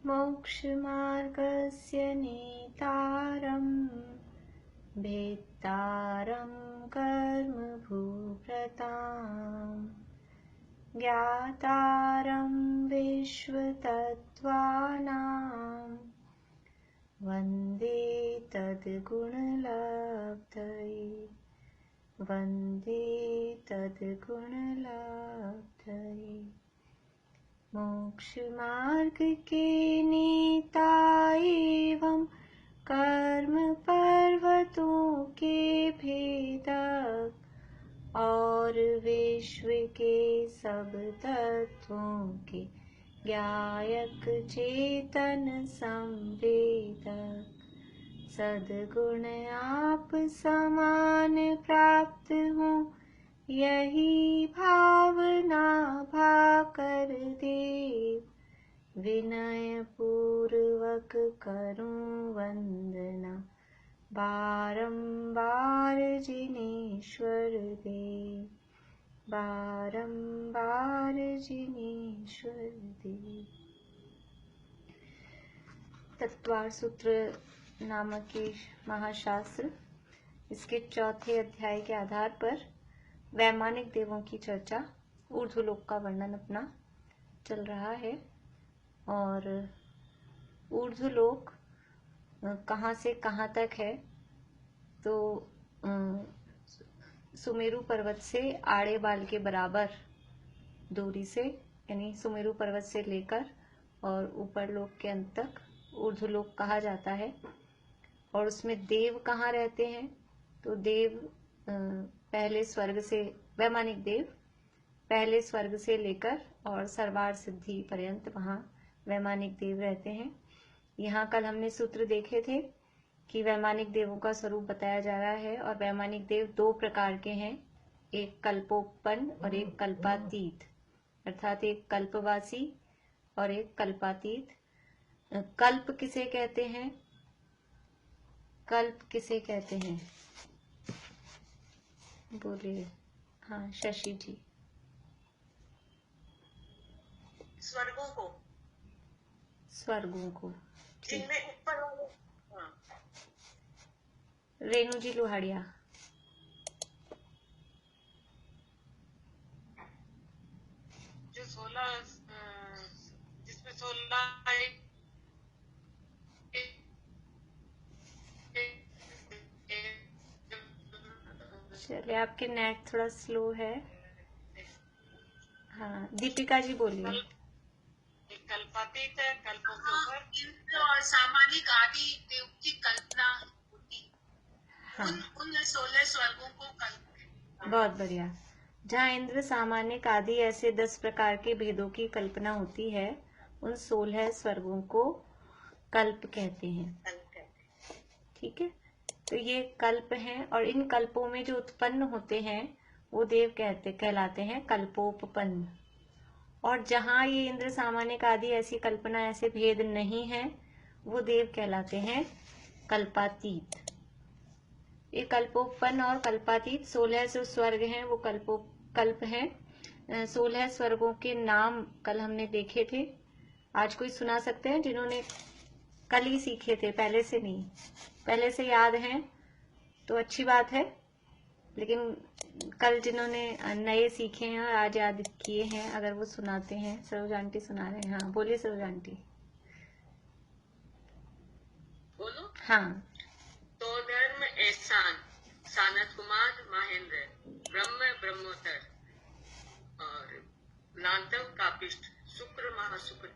मोक्षमार्गस्य नेतारं भेत्तारं कर्मभूभृताम् ज्ञातारं विश्वतत्त्वानां वन्दे तद्गुणलब्धये वन्दे तद्गुणलब्धये। मोक्षमार्ग के नेता एवं कर्म पर्वतों के भेदक और विश्व के सब तत्वों के ज्ञायक चेतन संवेदक सद्गुण आप समान प्राप्त हो यही भावना भाकर देव विनय पूर्वक करूं वंदना बारंबार जिनेश्वर देव बारंबार जिनेश्वर देव। तत्वार सूत्र नामक के महाशास्त्र इसके चौथे अध्याय के आधार पर वैमानिक देवों की चर्चा, ऊर्ध्वलोक का वर्णन अपना चल रहा है। और ऊर्ध्वलोक कहाँ से कहाँ तक है, तो सुमेरु पर्वत से आड़े बाल के बराबर दूरी से, यानी सुमेरु पर्वत से लेकर और ऊपर लोक के अंत तक ऊर्ध्वलोक कहा जाता है। और उसमें देव कहाँ रहते हैं, तो देव पहले स्वर्ग से, वैमानिक देव पहले स्वर्ग से लेकर और सर्वार सिद्धि पर्यंत वहाँ वैमानिक देव रहते हैं। यहाँ कल हमने सूत्र देखे थे कि वैमानिक देवों का स्वरूप बताया जा रहा है। और वैमानिक देव दो प्रकार के हैं, एक कल्पोपन्न और एक कल्पातीत, अर्थात एक कल्पवासी और एक कल्पातीत। कल्प किसे कहते हैं, कल्प किसे कहते हैं, बोलिए। हाँ शशि जी। स्वर्गों को, स्वर्गों को, जिनमें ऊपर वाले। हाँ। रेणु जी लोहाड़िया। जो 16 जिसमें 16 चलिए, आपके नेट थोड़ा स्लो है। हाँ दीपिका जी बोलिए। कल्पातीत है, कल्पों के ऊपर इंद्र और सामानिक आदि देव की कल्पना होती। हाँ उन 16 स्वर्गों को कल्प। बहुत बढ़िया। जहाँ इंद्र सामानिक आदि ऐसे 10 प्रकार के भेदों की कल्पना होती है, उन 16 स्वर्गों को कल्प कहते हैं। ठीक है, तो ये कल्प हैं। और इन कल्पों में जो उत्पन्न होते हैं वो देव कहलाते हैं कल्पोपपन्न। और जहाँ ये इंद्र सामानिक आदि ऐसी कल्पना, ऐसे भेद नहीं है, वो देव कहलाते हैं कल्पातीत। ये कल्पोपन्न और कल्पातीत 16 जो स्वर्ग हैं वो कल्प हैं। 16 स्वर्गों के नाम कल हमने देखे थे। आज कोई सुना सकते हैं, जिन्होंने कल ही सीखे थे, पहले से नहीं, पहले से याद हैं तो अच्छी बात है, लेकिन कल जिन्होंने नए सीखे हैं और आज याद किए हैं, अगर वो सुनाते हैं। सरोज आंटी सुना रहे हैं। हाँ बोलिए सरोज आंटी। बोलो। हाँ। तो धर्म एहसान, सानत कुमार महेंद्र, ब्रह्म ब्रह्मोत्तर और लांतव कापिष्ट, शुक्र महाशुक्र,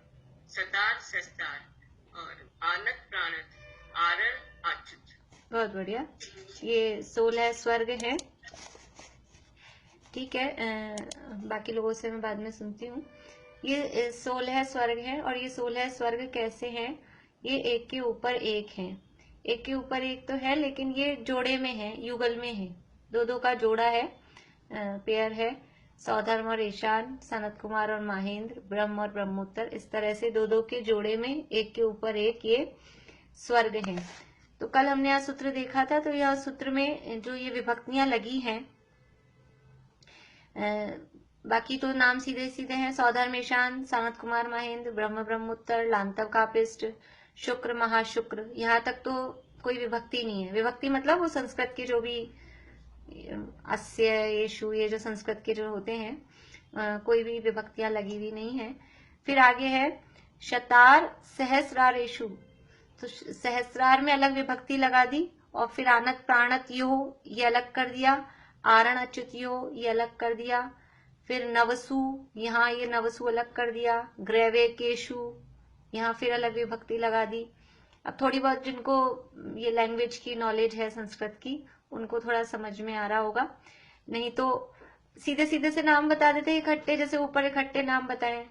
सतार सस्तार और आनत प्राणत, आरण अच्युत। बहुत बढ़िया। ये 16 स्वर्ग हैं। ठीक है, बाकी लोगों से मैं बाद में सुनती हूँ। ये 16 स्वर्ग हैं। और ये 16 स्वर्ग कैसे हैं, ये एक के ऊपर एक हैं। एक के ऊपर एक तो है, लेकिन ये जोड़े में है, युगल में है, दो दो का जोड़ा है, पेयर है। सौधर्म और ईशान, सनत कुमार और महेंद्र, ब्रह्म और ब्रह्मोत्तर, इस तरह से दो दो के जोड़े में एक के ऊपर एक ये स्वर्ग हैं। तो कल हमने यह सूत्र देखा था। तो यह सूत्र में जो ये विभक्तियां लगी हैं, बाकी तो नाम सीधे सीधे हैं। सौधर्मेशान, सामंत कुमार महेंद्र, ब्रह्म ब्रह्मोत्तर, लांतव कापिस्ट, शुक्र महाशुक्र, यहाँ तक तो कोई विभक्ति नहीं है। विभक्ति मतलब वो संस्कृत के जो भी अस्य, येषु, ये जो संस्कृत के जो होते हैं कोई भी विभक्तियां लगी हुई नहीं है। फिर आगे है शतार सहस्रारेषु, तो सहस्रार में अलग विभक्ति लगा दी और फिर आनत प्राणत यो ये अलग कर दिया, आरण अच्युत यो ये अलग कर दिया, फिर नवसु, यहाँ ये नवसु अलग कर दिया, ग्रैवे केशु, यहाँ फिर अलग विभक्ति लगा दी। अब थोड़ी बहुत जिनको ये लैंग्वेज की नॉलेज है संस्कृत की, उनको थोड़ा समझ में आ रहा होगा, नहीं तो सीधे सीधे से नाम बता देते इकट्ठे, जैसे ऊपर इकट्ठे नाम बताए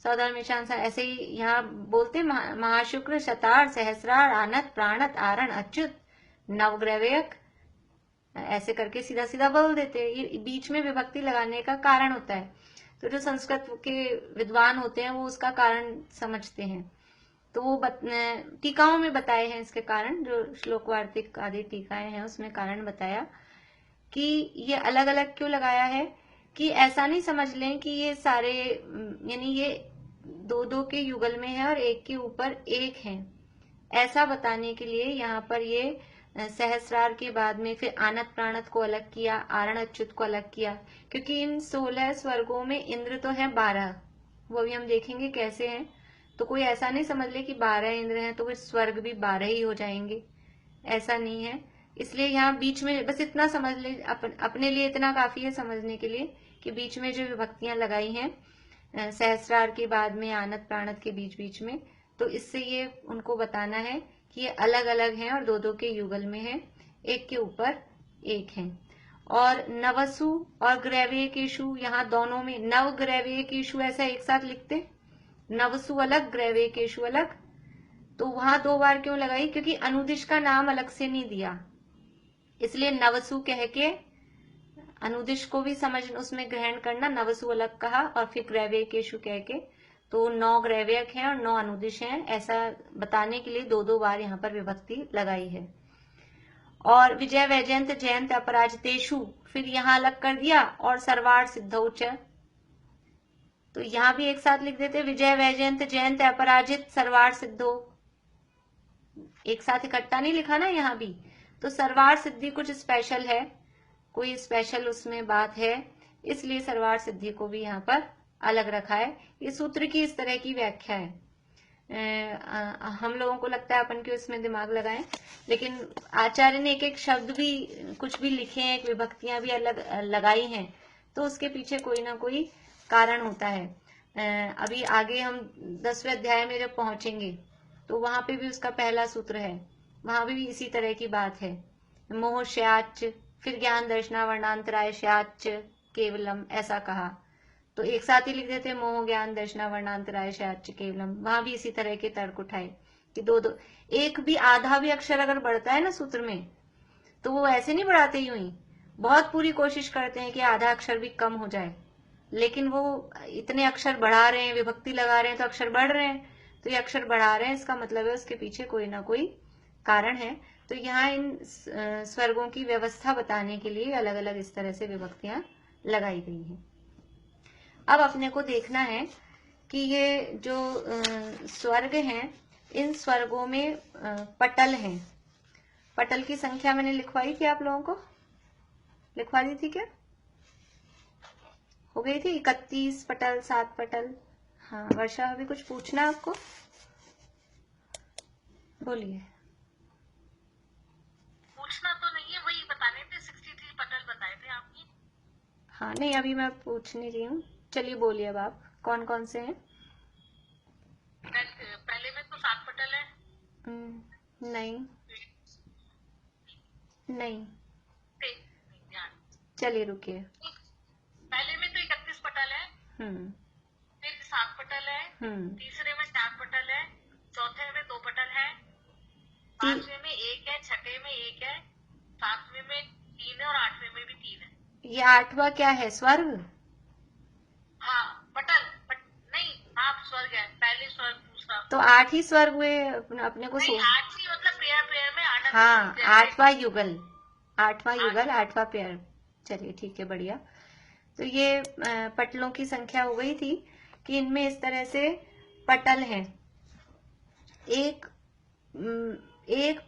सौधर्मेशान, ऐसे ही यहाँ बोलते महाशुक्र, शतार, सहस्रार, आनत, प्राणत, आरण, अच्युत, नवग्रैवेयक, ऐसे करके सीधा सीधा बोल देते। ये बीच में विभक्ति लगाने का कारण होता है, तो जो संस्कृत के विद्वान होते हैं वो उसका कारण समझते हैं, तो वो टीकाओं में बताए हैं इसके कारण, जो श्लोक वार्तिक आदि टीकाएं हैं उसमें कारण बताया कि ये अलग अलग क्यों लगाया है, कि ऐसा नहीं समझ लें कि ये सारे यानी ये दो दो के युगल में है और एक के ऊपर एक है, ऐसा बताने के लिए यहाँ पर ये सहस्रार के बाद में फिर आनत प्राणत को अलग किया, आरण अच्युत को अलग किया, क्योंकि इन 16 स्वर्गों में इंद्र तो है 12, वो भी हम देखेंगे कैसे हैं। तो कोई ऐसा नहीं समझ ले कि 12 इंद्र हैं तो फिर स्वर्ग भी 12 ही हो जाएंगे, ऐसा नहीं है। इसलिए यहाँ बीच में बस इतना समझ ले, अपने लिए इतना काफी है समझने के लिए कि बीच में जो विभक्तियां लगाई हैं सहस्रार के बाद में आनत प्राणत के बीच बीच में, तो इससे ये उनको बताना है कि ये अलग अलग हैं और दो दो के युगल में है, एक के ऊपर एक है। और नवसु और ग्रैवेकेशु, यहाँ दोनों में नव ग्रैवेकेशु ऐसा एक साथ लिखते, नवसु अलग ग्रैवेकेशु अलग, तो वहां 2 बार क्यों लगाई, क्योंकि अनुदिश का नाम अलग से नहीं दिया, इसलिए नवसु कह के अनुदिश को भी समझ उसमें ग्रहण करना, नवसु अलग कहा और फिर ग्रैवेकेशु कह के, तो 9 ग्रैवेयक हैं और 9 अनुदिश हैं, ऐसा बताने के लिए 2 बार यहाँ पर विभक्ति लगाई है। और विजय वैजयंत जयंत अपराजितेषु, फिर यहाँ अलग कर दिया, और सर्वार्थ सिद्धौच, तो यहाँ भी एक साथ लिख देते विजय वैजयंत जयंत अपराजित सर्वार्थ सिद्धो, एक साथ इकट्ठा नहीं लिखा ना यहाँ भी, तो सर्वार्थ सिद्धि कुछ स्पेशल है, कोई स्पेशल उसमें बात है, इसलिए सर्वार्थ सिद्धि को भी यहाँ पर अलग रखा है। इस सूत्र की इस तरह की व्याख्या है। हम लोगों को लगता है अपन क्यों इसमें दिमाग लगाएं, लेकिन आचार्य ने एक एक शब्द भी कुछ भी लिखे हैं, एक विभक्तियां भी अलग लगाई हैं, तो उसके पीछे कोई ना कोई कारण होता है। अभी आगे हम 10वें अध्याय में जब पहुंचेंगे तो वहां पे भी उसका पहला सूत्र है, वहां भी इसी तरह की बात है, मोह श्याच, फिर ज्ञान दर्शना वर्णांतराय श्याच केवलम, ऐसा कहा, तो एक साथ ही लिख देते मोह ज्ञान दर्शना वर्णांतराय श्याच केवलम, वहां भी इसी तरह के तर्क उठाए कि दो दो एक भी आधा भी अक्षर अगर बढ़ता है ना सूत्र में, तो वो ऐसे नहीं बढ़ाते यूं ही, बहुत पूरी कोशिश करते हैं कि आधा अक्षर भी कम हो जाए, लेकिन वो इतने अक्षर बढ़ा रहे हैं, विभक्ति लगा रहे हैं तो अक्षर बढ़ रहे हैं, तो ये अक्षर बढ़ा रहे हैं, इसका मतलब है उसके पीछे कोई ना कोई कारण है। तो यहाँ इन स्वर्गों की व्यवस्था बताने के लिए अलग अलग इस तरह से विभक्तियां लगाई गई हैं। अब अपने को देखना है कि ये जो स्वर्ग हैं, इन स्वर्गों में पटल हैं, पटल की संख्या मैंने लिखवाई थी, आप लोगों को लिखवा दी थी क्या, हो गई थी 31 पटल, 7 पटल। हाँ वर्षा, अभी कुछ पूछना आपको, बोलिए। पूछना तो नहीं है, वही बताने थे, 63 पटल बताए थे आपने। हाँ नहीं, अभी मैं पूछ नहीं रही हूँ, चलिए बोलिए अब आप, कौन कौन से हैं। पहले में तो 7 पटल है। नहीं नहीं, चलिए रुकिए, पहले में तो 31 पटल है, फिर 7 पटल है, तीसरे में 4 पटल है, चौथे में 2 पटल है, पांचवे में 1 है, छठे में 1 है, सातवें में 3 है और 8वें में भी 3 है। ये 8वां क्या है, स्वर्ग? हाँ पटल नहीं, आप स्वर्ग है, पहले स्वर्ग दूसरा, तो 8 ही स्वर्ग हुए अपने को, 8 ही मतलब पेयर में 8। हाँ 8वां युगल, 8वां युगल, 8वां पेयर, चलिए ठीक है बढ़िया। तो ये पटलों की संख्या हो गई थी कि इनमें इस तरह से पटल हैं। एक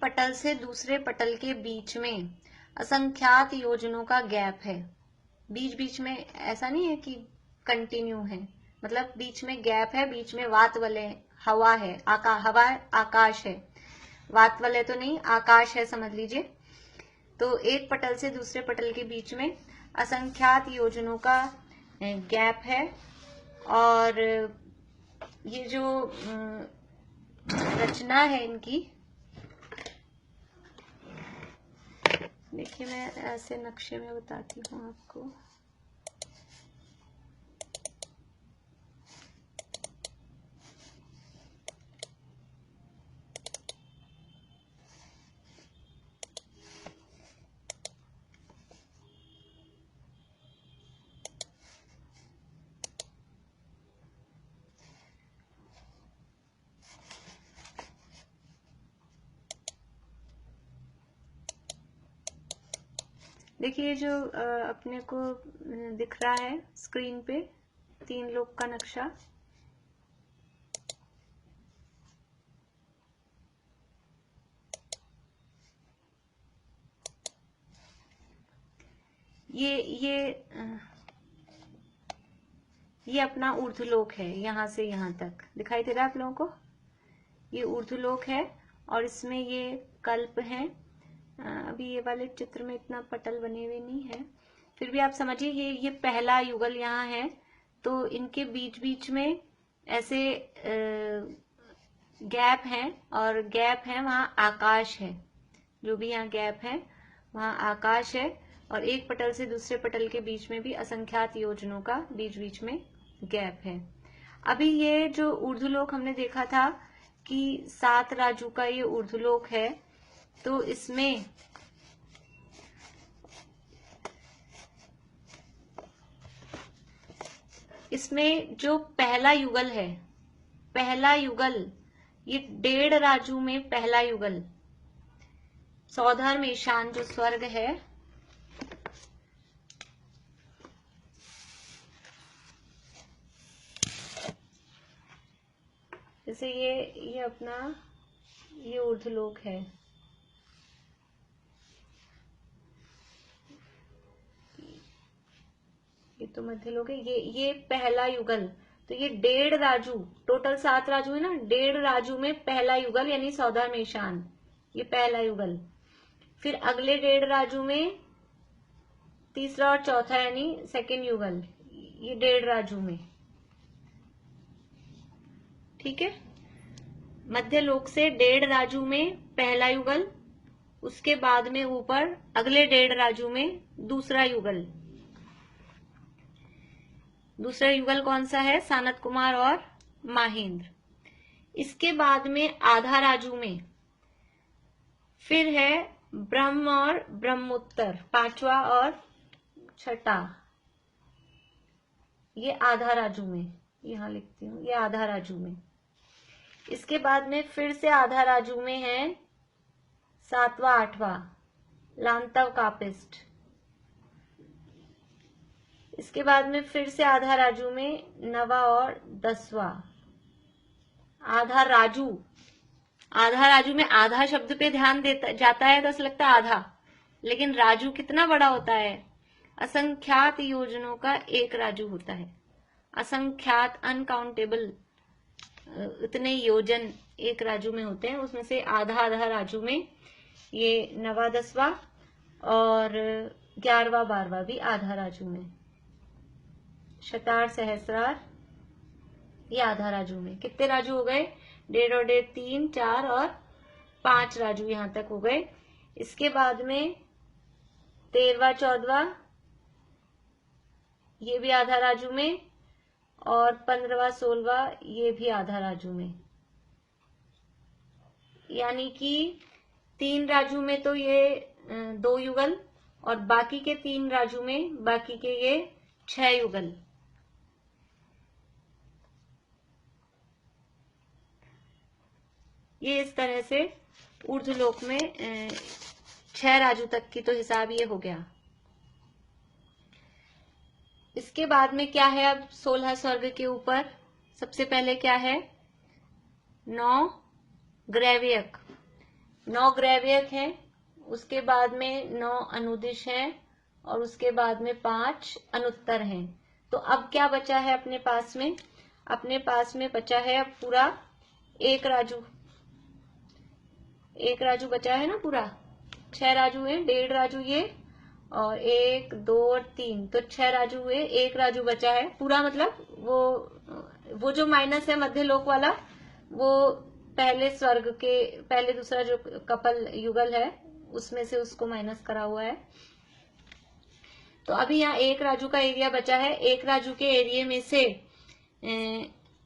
पटल से दूसरे पटल के बीच में असंख्यात योजनों का गैप है। बीच बीच में ऐसा नहीं है कि कंटिन्यू है, मतलब बीच में गैप है, बीच में वात वलय हवा है, हवा आकाश है, वात वलय तो नहीं आकाश है समझ लीजिए। तो एक पटल से दूसरे पटल के बीच में असंख्यात योजनों का गैप है। और ये जो रचना है इनकी, देखिए मैं ऐसे नक्शे में बताती हूँ आपको। देखिए जो अपने को दिख रहा है स्क्रीन पे 3 लोक का नक्शा, ये अपना ऊर्ध्वलोक है। यहाँ से यहाँ तक दिखाई दे रहा है आप लोगों को, ये ऊर्ध्वलोक है और इसमें ये कल्प है। अभी ये वाले चित्र में इतना पटल बने हुए नहीं है, फिर भी आप समझिए ये पहला युगल यहाँ है। तो इनके बीच बीच में ऐसे गैप है और गैप है, वहाँ आकाश है। जो भी यहाँ गैप है वहाँ आकाश है और एक पटल से दूसरे पटल के बीच में भी असंख्यात योजनों का बीच बीच में गैप है। अभी ये जो ऊर्ध्वलोक हमने देखा था कि 7 राजू का ये ऊर्ध्वलोक है, तो इसमें जो पहला युगल है, पहला युगल ये 1.5 राजू में पहला युगल सौधर्म ईशान जो स्वर्ग है, जैसे ये अपना ये ऊर्ध्वलोक है, ये तो मध्यलोक है, ये पहला युगल। तो ये 1.5 राजू, टोटल 7 राजू है ना, 1.5 राजू में पहला युगल यानी सौधर्म ईशान, ये पहला युगल। फिर अगले 1.5 राजू में तीसरा और चौथा यानी सेकंड युगल, ये 1.5 राजू में, ठीक है। मध्य लोक से 1.5 राजू में पहला युगल, उसके बाद में ऊपर अगले 1.5 राजू में दूसरा युगल। दूसरा युगल कौन सा है? सानत कुमार और माहेंद्र। इसके बाद में आधा राजू में फिर है ब्रह्म और ब्रह्मोत्तर, 5वां और 6ठा, ये आधा राजू में, यहां लिखती हूं, ये आधा राजू में। इसके बाद में फिर से आधा राजू में है 7वां 8वां लांतव कापिस्ट। इसके बाद में फिर से आधा राजू में 9वां और 10वां। आधा राजू, आधा राजू में आधा शब्द पे ध्यान देता जाता है तो ऐसा लगता है आधा, लेकिन राजू कितना बड़ा होता है? असंख्यात योजनों का एक राजू होता है। असंख्यात, अनकाउंटेबल इतने योजन एक राजू में होते हैं, उसमें से आधा आधा राजू में ये 9वां 10वां और 11वां 12वां भी आधा राजू में। शतार सहस्रार ये आधा राजू में। कितने राजू हो गए? 1.5 और 1.5 3 4 और 5 राजू यहां तक हो गए। इसके बाद में 13वां 14वां ये भी आधा राजू में और 15वां 16वां ये भी आधा राजू में। यानी कि 3 राजू में तो ये 2 युगल और बाकी के 3 राजू में बाकी के ये 6 युगल। ये इस तरह से ऊर्ध्वलोक में 6 राजू तक की तो हिसाब ये हो गया। इसके बाद में क्या है? अब 16 स्वर्ग के ऊपर सबसे पहले क्या है? 9 ग्रैवियक, 9 ग्रैवियक है। उसके बाद में 9 अनुदिश है और उसके बाद में 5 अनुत्तर हैं। तो अब क्या बचा है अपने पास में? अपने पास में बचा है अब पूरा एक राजू, एक राजू बचा है ना पूरा। 6 राजू है, 1.5 राजू ये और 1 2 और 3, तो 6 राजू हुए, एक राजू बचा है पूरा। मतलब वो जो माइनस है मध्य लोक वाला, वो पहले स्वर्ग के पहले दूसरा जो कपल युगल है उसमें से उसको माइनस करा हुआ है। तो अभी यहाँ एक राजू का एरिया बचा है। एक राजू के एरिया में से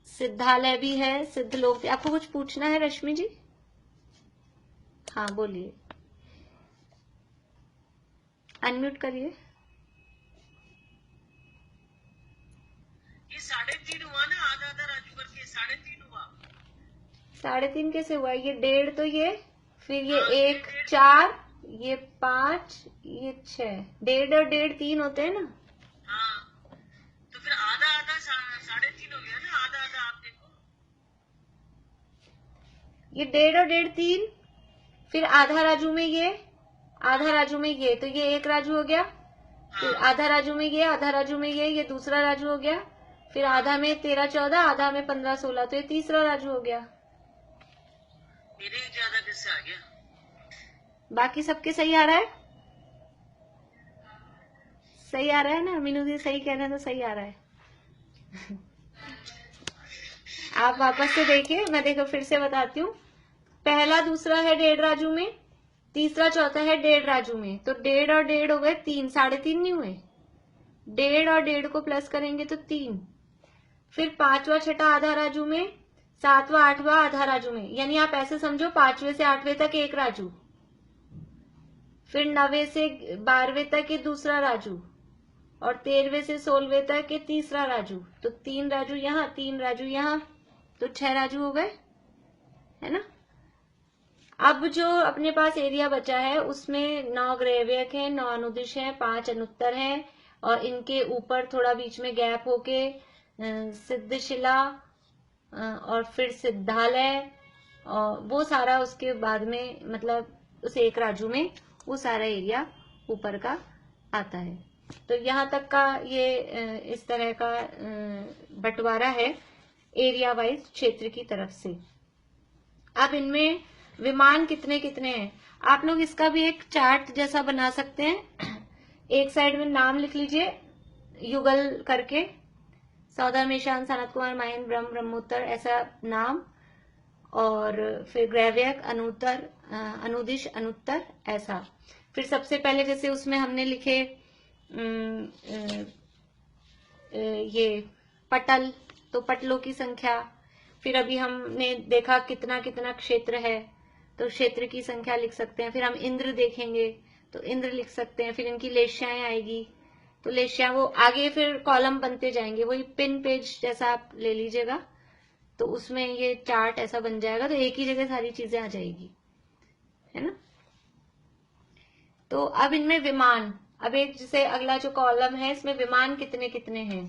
सिद्धालय भी है, सिद्ध लोग। आपको कुछ पूछना है रश्मि जी? हाँ बोलिए, अनम्यूट करिए। ये 3.5 हुआ ना, आधा आधा राजू करके 3.5 हुआ। 3.5 कैसे हुआ? ये 1.5 तो ये, फिर ये 1 4, ये 5, ये 6, 1.5 और 1.5 3 होते हैं ना। हाँ, तो फिर आधा आधा 3.5 हो गया ना, आधा आधा। आप देखो ये 1.5 और 1.5 3, फिर आधा राजू में ये, आधा राजू में ये, तो ये एक राजू हो गया। फिर आधा राजू में ये, आधा राजू में ये दूसरा राजू हो गया। फिर आधा में 13 14, आधा में 15 16, तो ये तीसरा राजू हो गया। मेरे ज्यादा किससे आ गया? बाकी सबके सही आ रहा है? सही आ रहा है ना? मीनू दी सही कह रहे हैं तो सही आ रहा है। आप वापस से देखिए, मैं देखो फिर से बताती हूँ। पहला दूसरा है 1.5 राजू में, तीसरा चौथा है 1.5 राजू में, तो 1.5 और 1.5 हो गए 3, 3.5 नहीं हुए। 1.5 और 1.5 को प्लस करेंगे तो 3। फिर 5वां छठा आधा राजू में, 7वां 8वां आधा राजू में, यानी आप ऐसे समझो 5वें से 8वें तक एक राजू, फिर 9वें से 12वें तक ये दूसरा राजू, और 13वें से 16वें तक ये तीसरा राजू। तो 3 राजू यहाँ, 3 राजू यहाँ, तो 6 राजू हो गए, है ना। अब जो अपने पास एरिया बचा है उसमें 9 ग्रैवियक है, 9 अनुदिश है, 5 अनुत्तर है, और इनके ऊपर थोड़ा बीच में गैप होके सिद्धशिला और फिर सिद्धालय, और वो सारा उसके बाद में, मतलब उस एक राजू में वो सारा एरिया ऊपर का आता है। तो यहाँ तक का ये इस तरह का बंटवारा है एरिया वाइज क्षेत्र की तरफ से। अब इनमें विमान कितने कितने हैं, आप लोग इसका भी एक चार्ट जैसा बना सकते हैं। एक साइड में नाम लिख लीजिए युगल करके, सौदामेशान, सनत कुमार, माइन, ब्रह्म, ब्रह्मोत्तर, ऐसा नाम, और फिर ग्रैवियक, अनुत्तर, अनुदिश, अनुत्तर, ऐसा। फिर सबसे पहले जैसे उसमें हमने लिखे ये पटल, तो पटलों की संख्या। फिर अभी हमने देखा कितना कितना क्षेत्र है, तो क्षेत्र की संख्या लिख सकते हैं। फिर हम इंद्र देखेंगे तो इंद्र लिख सकते हैं। फिर इनकी लेश्याएं आएगी, तो लेश्या वो आगे फिर कॉलम बनते जाएंगे, वही पिन पेज जैसा आप ले लीजिएगा, तो उसमें ये चार्ट ऐसा बन जाएगा, तो एक ही जगह सारी चीजें आ जाएगी, है ना। तो अब इनमें विमान, अब एक जैसे अगला जो कॉलम है इसमें विमान कितने कितने हैं,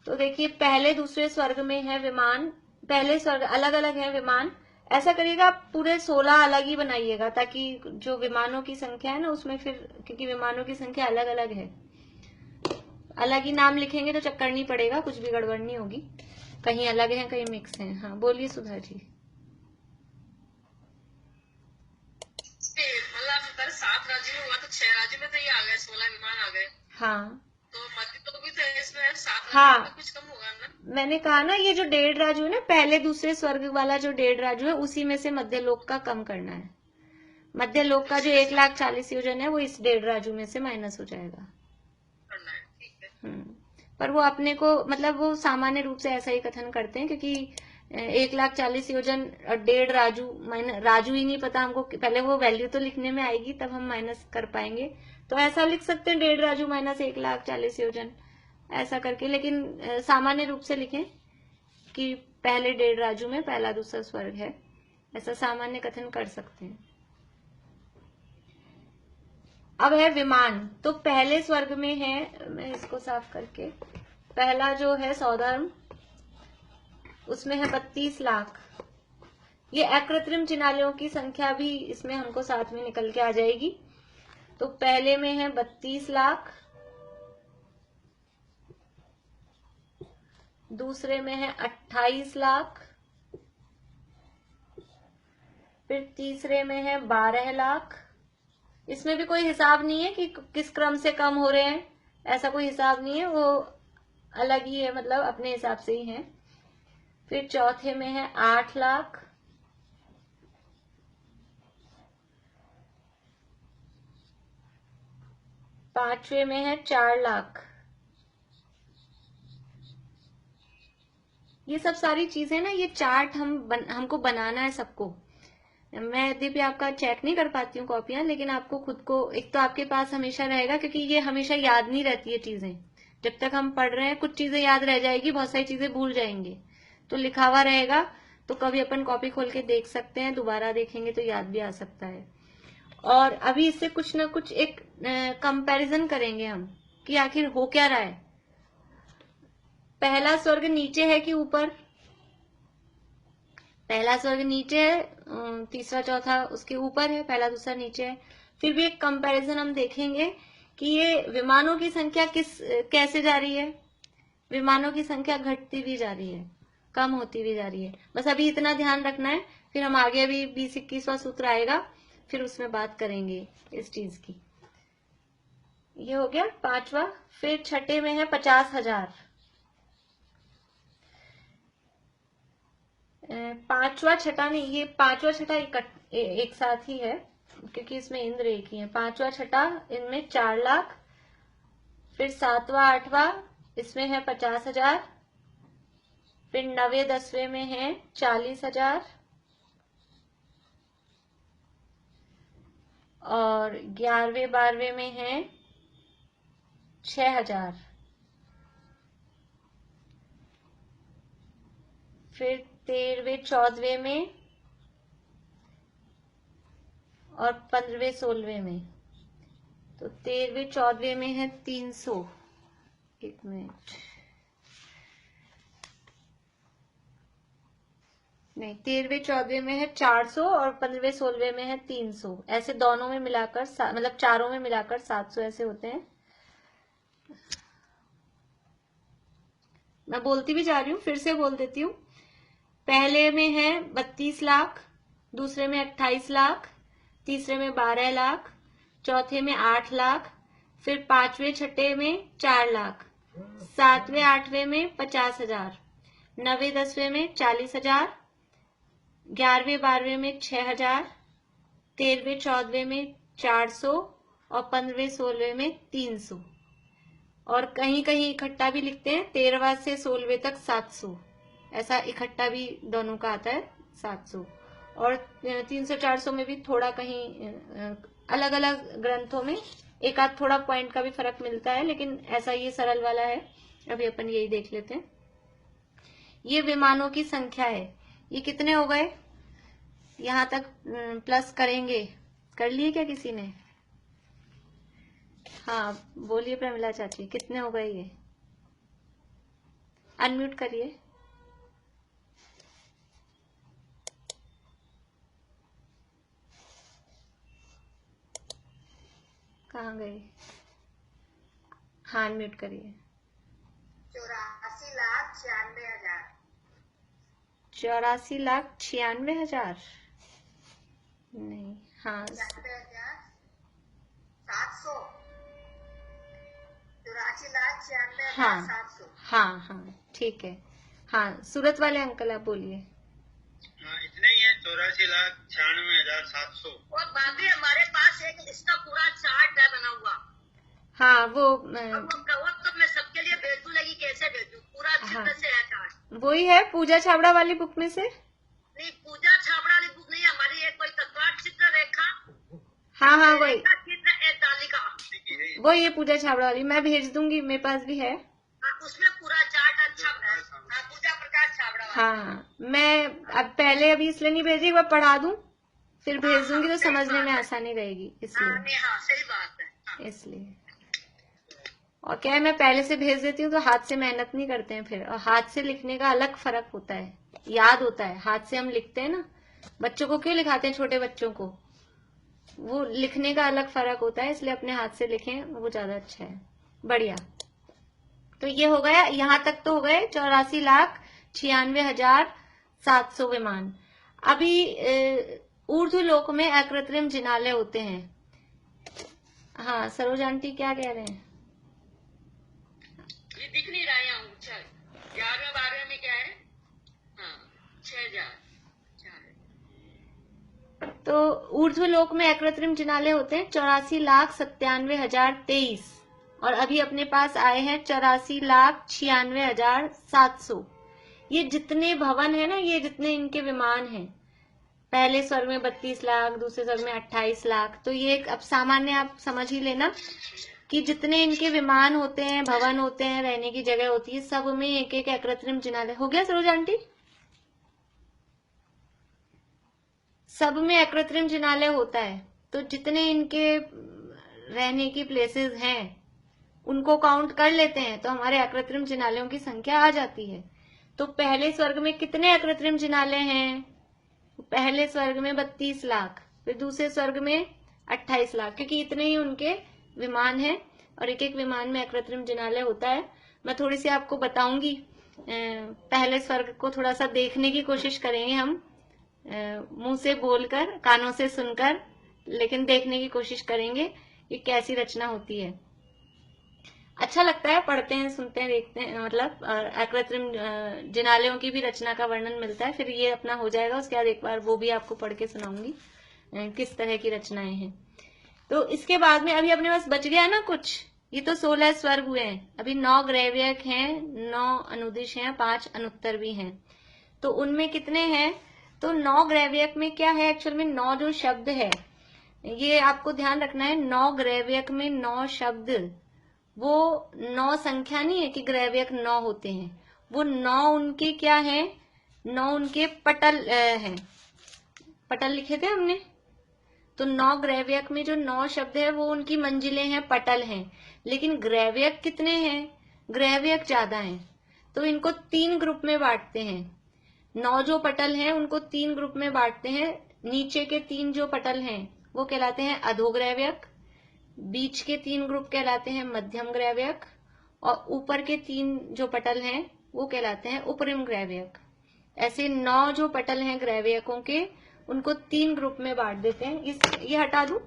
तो देखिए पहले दूसरे स्वर्ग में है विमान, पहले स्वर्ग अलग अलग है विमान। ऐसा करिएगा आप पूरे 16 अलग ही बनाइएगा, ताकि जो विमानों की संख्या है ना उसमें फिर, क्योंकि विमानों की संख्या अलग अलग है, अलग ही नाम लिखेंगे तो चक्कर नहीं पड़ेगा, कुछ भी गड़बड़ नहीं होगी, कहीं अलग है कहीं मिक्स है। हाँ बोलिए सुधा जी। मतलब 7 राज्य में हुआ तो 6 राज्य में तो ये आ गए, 16 विमान आ गए। हाँ तो मध्य तो भी तो इसमें 7 हाँ, में कुछ कम होगा ना। मैंने कहा ना ये जो 1.5 राजू है ना, पहले दूसरे स्वर्ग वाला जो 1.5 राजू है उसी में से मध्य लोक का कम करना है। मध्य लोक का जो 1,40,000 योजन है वो इस 1.5 राजू में से माइनस हो जाएगा। पर वो अपने को, मतलब वो सामान्य रूप से ऐसा ही कथन करते हैं, क्योंकि 1,40,000 योजन और 1.5 राजू, राजू ही नहीं पता हमको, पहले वो वैल्यू तो लिखने में आएगी तब हम माइनस कर पाएंगे। तो ऐसा लिख सकते हैं 1.5 राजू माइनस 1,40,000 योजन, ऐसा करके। लेकिन सामान्य रूप से लिखें कि पहले 1.5 राजू में पहला दूसरा स्वर्ग है, ऐसा सामान्य कथन कर सकते हैं। अब है विमान। तो पहले स्वर्ग में है, मैं इसको साफ करके, पहला जो है सौधर्म, उसमें है 32 लाख। ये अकृत्रिम चिन्हालयों की संख्या भी इसमें हमको साथ में निकल के आ जाएगी। तो पहले में है 32 लाख, दूसरे में है 28 लाख, फिर तीसरे में है 12 लाख। इसमें भी कोई हिसाब नहीं है कि किस क्रम से कम हो रहे हैं, ऐसा कोई हिसाब नहीं है, वो अलग ही है, मतलब अपने हिसाब से ही है। फिर चौथे में है 8 लाख, पांचवे में है 4 लाख। ये सब सारी चीजें ना, ये चार्ट हमको बनाना है सबको। मैं यद्यपि आपका चेक नहीं कर पाती हूँ कॉपियां, लेकिन आपको खुद को, एक तो आपके पास हमेशा रहेगा, क्योंकि ये हमेशा याद नहीं रहती है चीजें। जब तक हम पढ़ रहे हैं कुछ चीजें याद रह जाएगी, बहुत सारी चीजें भूल जाएंगे। तो लिखा हुआ रहेगा, तो कभी अपन कॉपी खोल के देख सकते हैं, दोबारा देखेंगे तो याद भी आ सकता है। और अभी इससे कुछ ना कुछ एक कंपैरिजन करेंगे हम कि आखिर हो क्या रहा है। पहला स्वर्ग नीचे है कि ऊपर? पहला स्वर्ग नीचे है, तीसरा चौथा उसके ऊपर है, पहला दूसरा नीचे है। फिर भी एक कंपैरिजन हम देखेंगे कि ये विमानों की संख्या कैसे जा रही है। विमानों की संख्या घटती भी जा रही है, कम होती भी जा रही है। बस अभी इतना ध्यान रखना है, फिर हम आगे अभी 20-21वां सूत्र आएगा, फिर उसमें बात करेंगे इस चीज की। ये हो गया पांचवा। फिर छठे में है 50,000। पांचवा छठा नहीं, ये पांचवा छठा एक साथ ही है, क्योंकि इसमें इंद्र एक ही है। पांचवा छठा इनमें 4 लाख। फिर सातवां आठवां इसमें है 50,000। फिर 9वें 10वें में है 40,000। और 11वें 12वें में है 6,000। फिर 13वें 14वें में और 15वें 16वें में। तो 13वें 14वें में है 300। एक मिनट, नहीं, 13वें 14वें में है 400 और 15वें 16वें में है 300। ऐसे दोनों में मिलाकर मतलब चारों में मिलाकर 700 ऐसे होते हैं। मैं बोलती भी जा रही हूँ, फिर से बोल देती हूँ। पहले में है 32 लाख, दूसरे में 28 लाख, तीसरे में 12 लाख, चौथे में 8 लाख, फिर पांचवें छठे में 4 लाख, सातवें आठवें में 50,000, 9वें 10वें में 40,000, 11वें 12वें में 6,000, 13वें 14वें में 400 और 15वें 16वें में 300। और कहीं कहीं इकट्ठा भी लिखते हैं, 13वां से 16वें तक 700, ऐसा इकट्ठा भी दोनों का आता है 700। और 300-400 में भी थोड़ा कहीं अलग अलग ग्रंथों में एक आध थोड़ा पॉइंट का भी फर्क मिलता है, लेकिन ऐसा ये सरल वाला है। अभी अपन यही देख लेते हैं। ये विमानों की संख्या है। ये कितने हो गए? यहां तक प्लस करेंगे, कर लिए क्या किसी ने? हाँ बोलिए प्रमिला चाची, कितने हो गए ये? अनम्यूट करिए। कहाँ गए? हाँ अनम्यूट करिए। 84,96,000। 84,96,000 नहीं, हाँ 700। 84,96,700। हाँ हाँ ठीक है। हाँ सूरत वाले अंकल आप बोलिए। इतने ही है, 84,96,700। और बाकी हमारे पास एक इसका पूरा चार्ट है बना हुआ। हाँ वो तो मैं सबके लिए भेजू, लगी कैसे भेजू? पूरा चित्र से है चार्ट। वही है पूजा छाबड़ा वाली बुक में से? नहीं, पूजा छाबड़ा वाली बुक नहीं, हमारी एक कोई तत्वार चित्र रेखा। हाँ वही चित्र तालिका, वो ये पूजा छाबड़ा वाली मैं भेज दूंगी, मेरे पास भी है। उसमें पूरा चार्ट अच्छा है, पूजा प्रकाश छाबड़ा वाला। हाँ मैं अब पहले अभी इसलिए नहीं भेजी, एक बार पढ़ा दूं फिर भेज दूंगी, तो समझने में आसानी रहेगी इसलिए। हाँ सही बात है। इसलिए। और क्या है, मैं पहले से भेज देती हूँ तो हाथ से मेहनत नहीं करते हैं फिर, और हाथ से लिखने का अलग फर्क होता है, याद होता है। हाथ से हम लिखते हैं ना, बच्चों को क्यों लिखाते हैं, छोटे बच्चों को, वो लिखने का अलग फर्क होता है, इसलिए अपने हाथ से लिखें, वो ज्यादा अच्छा है। बढ़िया। तो ये हो गया, यहां तक तो हो गए 84,96,700 विमान। अभी ऊर्ध्वलोक में अकृत्रिम जिनालय होते हैं। हाँ सरोज आंटी क्या कह रहे हैं? ये दिख नहीं रहा है यहाँ ऊंचा। 11वें 12वें में क्या है? हाँ 6,000। तो ऊर्ध्वलोक में अकृत्रिम जिनालय होते हैं 84,97,023, और अभी अपने पास आए हैं 84,96,700। ये जितने भवन है ना, ये जितने इनके विमान हैं, पहले स्वर्ग में 32 लाख, दूसरे स्वर्ग में 28 लाख। तो ये अब सामान्य आप समझ ही लेना कि जितने इनके विमान होते हैं, भवन होते हैं, रहने की जगह होती है, सब में एक एक अकृत्रिम जिनालय। हो गया सरोज आंटी? सब में अकृत्रिम जिनालय होता है। तो जितने इनके रहने की प्लेसेस हैं उनको काउंट कर लेते हैं तो हमारे अकृत्रिम जिनालयों की संख्या आ जाती है। तो पहले स्वर्ग में कितने अकृत्रिम जिनालय हैं? पहले स्वर्ग में 32 लाख, फिर दूसरे स्वर्ग में 28 लाख, क्योंकि इतने ही उनके विमान हैं और एक एक विमान में अकृत्रिम जिनालय होता है। मैं थोड़ी सी आपको बताऊंगी, पहले स्वर्ग को थोड़ा सा देखने की कोशिश करेंगे हम, मुंह से बोलकर, कानों से सुनकर, लेकिन देखने की कोशिश करेंगे कि कैसी रचना होती है। अच्छा लगता है, पढ़ते हैं, सुनते हैं, देखते हैं, मतलब अकृत्रिम जिनालयों की भी रचना का वर्णन मिलता है। फिर ये अपना हो जाएगा, उसके बाद एक बार वो भी आपको पढ़ के सुनाऊंगी किस तरह की रचनाएं हैं। तो इसके बाद में अभी अपने पास बच गया ना कुछ, ये तो 16 स्वर्ग हुए हैं, अभी 9 ग्रैव्यक हैं, 9 अनुदिश हैं, 5 अनुत्तर भी हैं। तो उनमें कितने हैं? तो 9 ग्रैव्यक में क्या है, एक्चुअल में 9 जो शब्द है, ये आपको ध्यान रखना है। 9 ग्रैव्यक में 9 शब्द, वो 9 संख्या नहीं है कि ग्रैव्यक 9 होते हैं, वो 9 उनके क्या है, 9 उनके पटल हैं, पटल लिखे थे हमने। तो 9 ग्रैव्यक में जो 9 शब्द है वो उनकी मंजिलें हैं, पटल हैं। लेकिन ग्रैव्यक कितने हैं? ग्रैव्यक ज्यादा हैं, तो इनको 3 ग्रुप में बांटते हैं। 9 जो पटल हैं उनको 3 ग्रुप में बांटते हैं। नीचे के 3 जो पटल हैं वो कहलाते हैं अधोग्रैव्यक, बीच के 3 ग्रुप कहलाते हैं मध्यम ग्रैव्यक, और ऊपर के 3 जो पटल हैं वो कहलाते हैं उपरिम ग्रैव्यक। ऐसे 9 जो पटल हैं ग्रैव्यकों के, उनको 3 ग्रुप में बांट देते हैं। ये हटा दूं?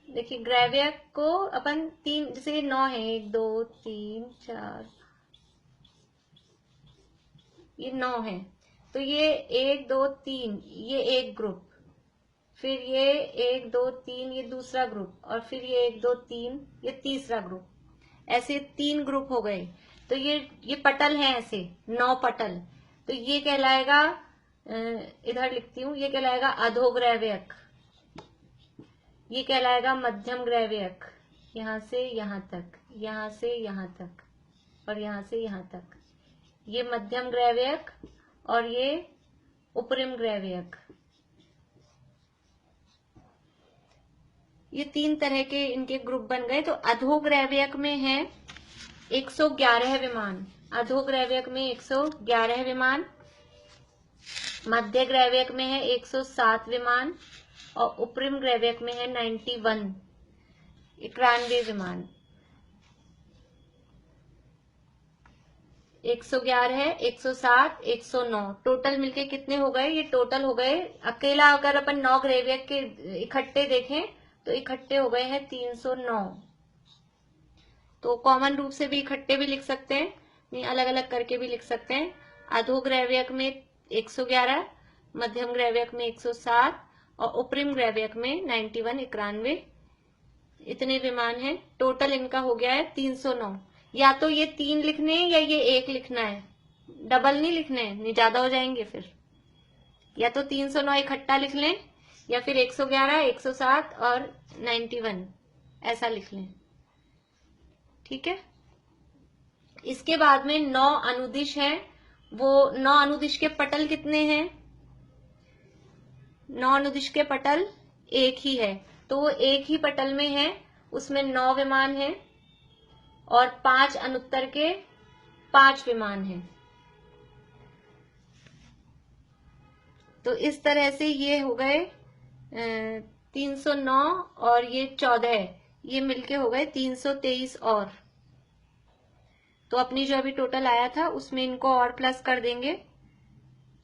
देखिए ग्रैव्यक को अपन 3, जैसे ये 9 है, 1 2 3 4, ये 9 है, तो ये 1 2 3 ये एक ग्रुप, फिर ये 1 2 3 ये दूसरा ग्रुप, और फिर ये 1 2 3 ये तीसरा ग्रुप। ऐसे 3 ग्रुप हो गए। तो ये पटल है, ऐसे 9 पटल। तो ये कहलाएगा, इधर लिखती हूँ, ये कहलाएगा अधोग्रैव्यक, ये कहलाएगा मध्यम ग्रैव्यक, यहाँ से यहाँ तक, यहाँ से यहाँ तक, और यहाँ से यहाँ तक, ये मध्यम ग्रैव्यक, और ये उपरिम ग्रैव्यक। ये 3 तरह के इनके ग्रुप बन गए। तो अधोग्रैव्यक में है 111 विमान, अधोग्रैव्यक में 111 विमान, मध्य ग्रैव्यक में है 107 विमान, और उपरिम ग्रैव्यक में है 91 विमान। 111 है, 107, 109, टोटल मिलके कितने हो गए? ये टोटल हो गए, अकेला अगर अपन 9 ग्रैव्यक के इकट्ठे देखें तो इकट्ठे हो गए हैं 309। तो कॉमन रूप से भी इकट्ठे भी लिख सकते हैं, नहीं अलग अलग करके भी लिख सकते हैं। अधोग्रैव्यक में 111, मध्यम ग्रैव्यक में 107, और उपरिम ग्रैव्यक में 91 इतने विमान हैं। टोटल इनका हो गया है 309। या तो ये 3 लिखने हैं या ये 1 लिखना है, डबल नहीं लिखने हैं, नहीं ज्यादा हो जाएंगे फिर। या तो 309 इकट्ठा लिख लें, या फिर 111, 107 और 91 ऐसा लिख लें। ठीक है। इसके बाद में 9 अनुदिश हैं। वो 9 अनुदिश के पटल कितने हैं? 9 अनुदिश के पटल एक ही है, तो वो एक ही पटल में है, उसमें 9 विमान हैं और 5 अनुत्तर के 5 विमान हैं। तो इस तरह से ये हो गए 309 और ये 14, ये मिलके हो गए 323 और। तो अपनी जो अभी टोटल आया था उसमें इनको और प्लस कर देंगे,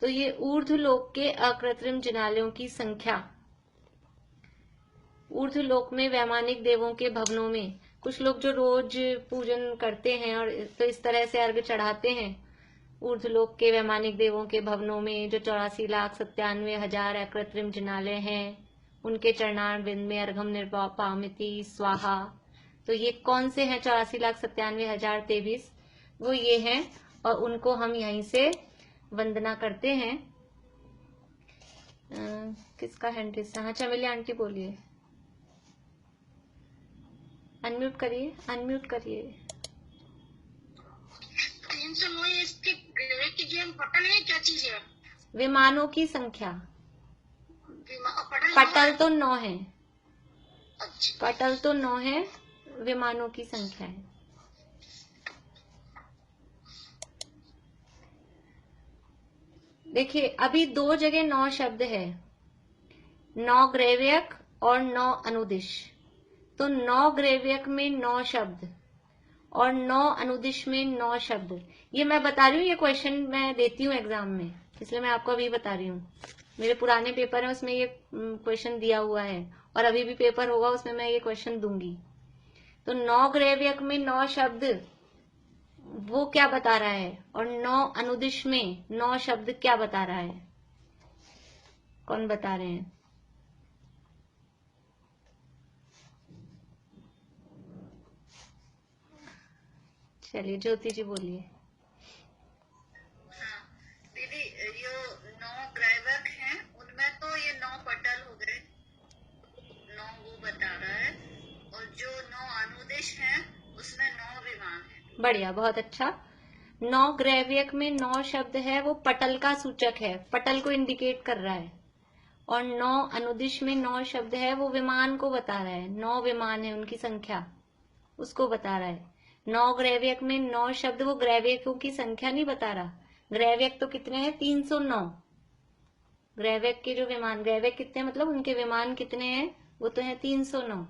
तो ये ऊर्ध्वलोक के अकृत्रिम जिनालयों की संख्या। ऊर्ध्वलोक में वैमानिक देवों के भवनों में कुछ लोग जो रोज पूजन करते हैं और तो इस तरह से अर्घ चढ़ाते हैं, ऊर्ध्वलोक के वैमानिक देवों के भवनों में जो 84,97,000 अकृत्रिम जिनालय हैं, उनके चरणारविंद में अर्घम निर्वापामिति स्वाहा। तो ये कौन से हैं 84,97,023? वो ये हैं, और उनको हम यहीं से वंदना करते हैं। किसका हैंड रेस? हाँ, चमेली आंटी बोलिए, अनम्यूट करिए, अनम्यूट करिए। 309 इसके पटल है, क्या चीज है? विमानों की संख्या। पटल तो 9 है। अच्छा। पटल तो 9 है, विमानों की संख्या है। देखिए अभी 2 जगह 9 शब्द है, 9 ग्रैव्यक और 9 अनुदिश। तो 9 ग्रैव्यक में 9 शब्द और 9 अनुदिश में 9 शब्द। ये मैं बता रही हूँ, ये क्वेश्चन मैं देती हूँ एग्जाम में, इसलिए मैं आपको अभी बता रही हूँ। मेरे पुराने पेपर है उसमें ये क्वेश्चन दिया हुआ है, और अभी भी पेपर होगा उसमें मैं ये क्वेश्चन दूंगी। तो 9 ग्रैव्यक में 9 शब्द, वो क्या बता रहा है, और 9 अनुदिश में 9 शब्द क्या बता रहा है? कौन बता रहे हैं? चलिए ज्योति जी बोलिए। हाँ, दीदी ये 9 ग्रैव्यक हैं, उनमें तो ये 9 पटल हो गए, 9 वो बता रहा है, और जो 9 अनुदिश हैं उसमें 9 विमान हैं। बढ़िया, बहुत अच्छा। 9 ग्रैव्यक में 9 शब्द है, वो पटल का सूचक है, पटल को इंडिकेट कर रहा है। और 9 अनुदिश में 9 शब्द है, वो विमान को बता रहा है, 9 विमान है, उनकी संख्या उसको बता रहा है। 9 ग्रैव्यक में 9 शब्द, वो ग्रैव्यकों की संख्या नहीं बता रहा। ग्रैव्यक तो कितने हैं? 309। ग्रैव्यक के जो विमान, ग्रैव्यक कितने मतलब उनके विमान कितने हैं? वो तो है 309,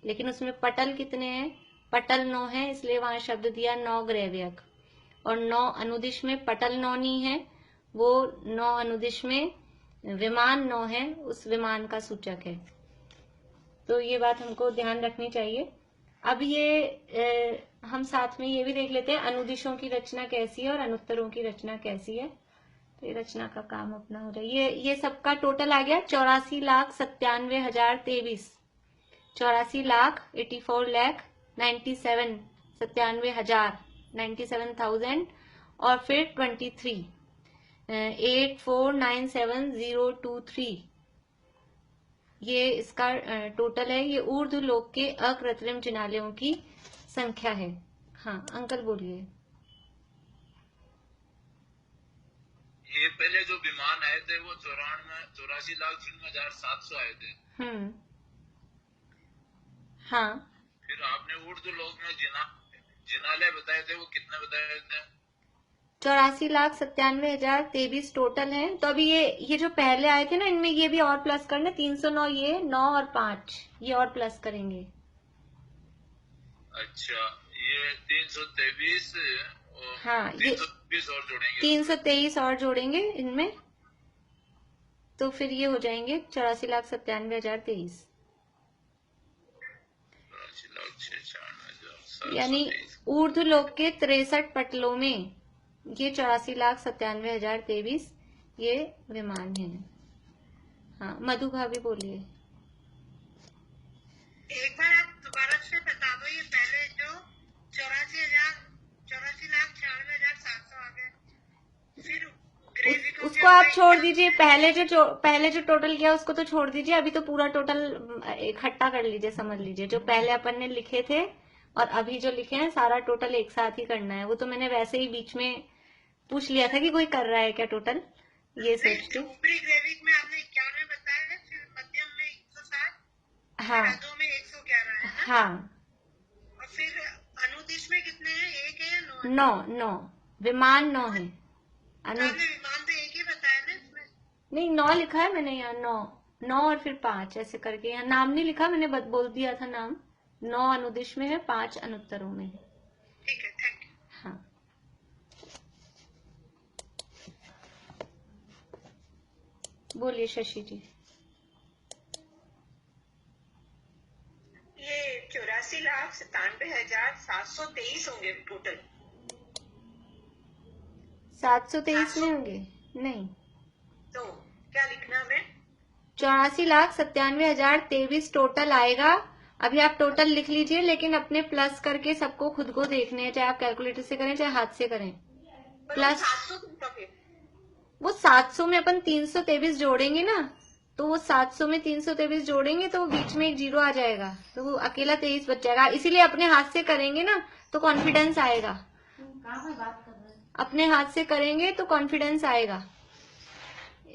लेकिन उसमें पटल कितने हैं? पटल 9 है, इसलिए वहां शब्द दिया 9 ग्रैव्यक। और 9 अनुदिश में पटल 9 नहीं है, वो 9 अनुदिश में विमान 9 है, उस विमान का सूचक है। तो ये बात हमको ध्यान रखनी चाहिए। अब ये हम साथ में ये भी देख लेते हैं अनुदिशों की रचना कैसी है और अनुत्तरों की रचना कैसी है। तो ये रचना का काम अपना हो जाए। ये सबका टोटल आ गया 84,97,023। 84,97,000 और फिर 23 84,97,023, ये इसका टोटल है। ये ऊर्ध्वलोक के अकृत्रिम जिनालयों की संख्या है। हाँ अंकल बोलिए। ये पहले जो विमान आए थे वो 84,93,700 आए थे। हाँ। फिर आपने ऊर्ध्वलोक में जिनालय बताए थे, वो कितने बताए थे? 84,97,023 टोटल है। तो अभी ये जो पहले आए थे ना, इनमें ये भी और प्लस करना। 309 ये 9 और 5 ये और प्लस करेंगे। अच्छा, ये 323 और हाँ, 323 और जोड़ेंगे, 323 और जोड़ेंगे इनमें, तो फिर ये हो जाएंगे 84,97,023। यानी ऊर्ध्वलोक के 63 पटलों में ये 84,97,023 ये विमान है। हाँ मधु भाभी बोलिए। एक बार आप दोबारा से बता दो, ये पहले जो 84,96,700 आ गए, फिर उसको उसको आप छोड़ दीजिए, पहले जो टोटल किया उसको तो छोड़ दीजिए, अभी तो पूरा टोटल इकट्ठा कर लीजिए, समझ लीजिए जो पहले अपन ने लिखे थे और अभी जो लिखे हैं सारा टोटल एक साथ ही करना है। वो तो मैंने वैसे ही बीच में पूछ लिया था कि कोई कर रहा है क्या टोटल, ये सोच के। ऊपरी ग्रेविक में आपने 91 बताया है, फिर मध्यम में 107, हाँ में 111 है ना? हाँ। और फिर अनुदिश में कितने हैं, 1 है या 9? 9 विमान 9 है। विमान तो एक ही बताया ना इसमें? नहीं 9 लिखा है मैंने यहाँ, 9 और फिर 5 ऐसे करके, यहाँ नाम नहीं लिखा मैंने, बोल दिया था नाम। 9 अनुदिश में है, 5 अनुत्तरों में है। ठीक है, थैंक यू। हाँ बोलिए शशि जी। ये 84,97,723 होंगे टोटल। 723 में होंगे? नहीं, तो क्या लिखना है? 84,97,023 टोटल आएगा। अभी आप टोटल लिख लीजिए, लेकिन अपने प्लस करके सबको खुद को देखने हैं, चाहे आप कैलकुलेटर से करें चाहे हाथ से करें। प्लस वो 700 में अपन 323 जोड़ेंगे ना, तो वो 700 में 323 जोड़ेंगे तो बीच में एक जीरो आ जाएगा, तो वो अकेला 23 बच जाएगा। इसीलिए अपने हाथ से करेंगे ना तो कॉन्फिडेंस आएगा, अपने हाथ से करेंगे तो कॉन्फिडेंस आएगा।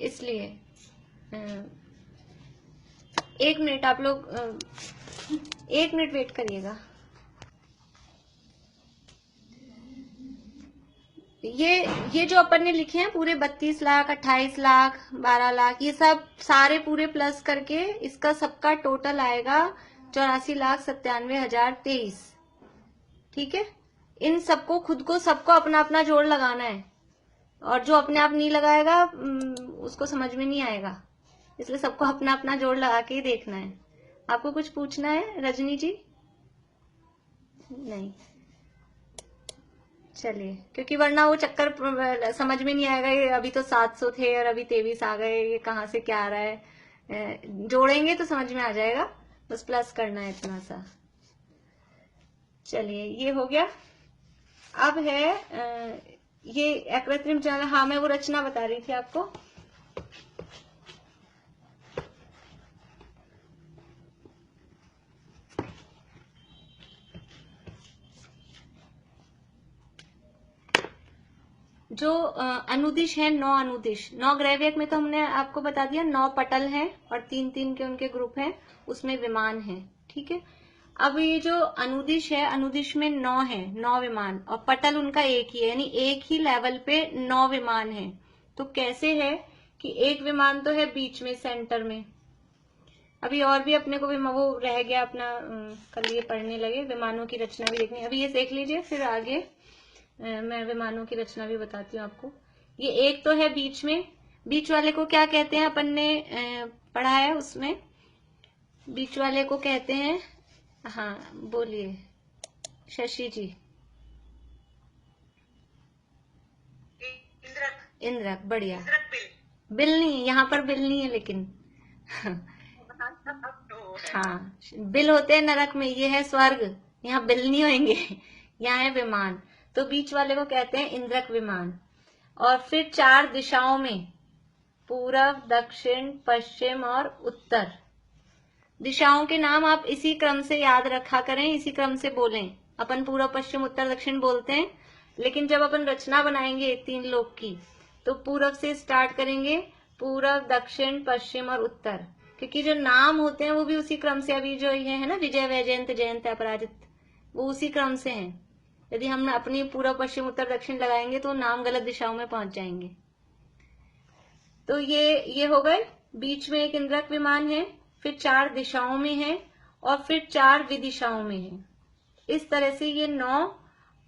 इसलिए 1 मिनट आप लोग 1 मिनट वेट करिएगा। ये जो अपन ने लिखे हैं पूरे 32 लाख, 28 लाख, 12 लाख, ये सब सारे पूरे प्लस करके इसका सबका टोटल आएगा 84,97,023। ठीक है, इन सबको खुद को सबको अपना अपना जोड़ लगाना है, और जो अपने आप नहीं लगाएगा उसको समझ में नहीं आएगा, इसलिए सबको अपना अपना जोड़ लगा के ही देखना है। आपको कुछ पूछना है रजनी जी? नहीं, चलिए, क्योंकि वरना वो चक्कर समझ में नहीं आएगा। ये अभी तो 700 थे और अभी 23 आ गए, ये कहाँ से क्या आ रहा है। जोड़ेंगे तो समझ में आ जाएगा, बस प्लस करना है इतना सा। चलिए, ये हो गया। अब है ये अकृत्रिम चैनल। हाँ, मैं वो रचना बता रही थी आपको। जो अनुदिश है, 9 अनुदिश, 9 ग्रैवियक में तो हमने आपको बता दिया 9 पटल हैं और 3-3 के उनके ग्रुप हैं, उसमें विमान है। ठीक है, अब ये जो अनुदिश है, अनुदिश में 9 है, 9 विमान, और पटल उनका एक ही है, यानी एक ही लेवल पे 9 विमान है। तो कैसे है कि एक विमान तो है बीच में, सेंटर में। अभी और भी अपने को वो रह गया अपना, कल ये पढ़ने लगे, विमानों की रचना भी देखनी। अभी ये देख लीजिए, फिर आगे मैं विमानों की रचना भी बताती हूँ आपको। ये एक तो है बीच में, बीच वाले को क्या कहते हैं, अपन ने पढ़ा है उसमें। बीच वाले को कहते हैं, हाँ बोलिए शशि जी। इंद्रक, बढ़िया। बिल नहीं, यहाँ पर बिल नहीं है लेकिन हाँ, बिल होते हैं नरक में, ये है स्वर्ग, यहाँ बिल नहीं होंगे, यहाँ है विमान। तो बीच वाले को कहते हैं इंद्रक विमान। और फिर 4 दिशाओं में, पूरब, दक्षिण, पश्चिम और उत्तर, दिशाओं के नाम आप इसी क्रम से याद रखा करें, इसी क्रम से बोलें। अपन पूरब, पश्चिम, उत्तर, दक्षिण बोलते हैं, लेकिन जब अपन रचना बनाएंगे 3 लोक की, तो पूरब से स्टार्ट करेंगे, पूरब, दक्षिण, पश्चिम और उत्तर, क्योंकि जो नाम होते हैं वो भी उसी क्रम से। अभी जो ये है ना, विजय, वैजयंत, जयंत, अपराजित, वो उसी क्रम से हैं। यदि हम अपनी पूरब, पश्चिम, उत्तर, दक्षिण लगाएंगे तो नाम गलत दिशाओं में पहुंच जाएंगे। तो ये हो गए, बीच में एक इंद्रक विमान है, फिर 4 दिशाओं में है, और फिर 4 विदिशाओं में है। इस तरह से ये 9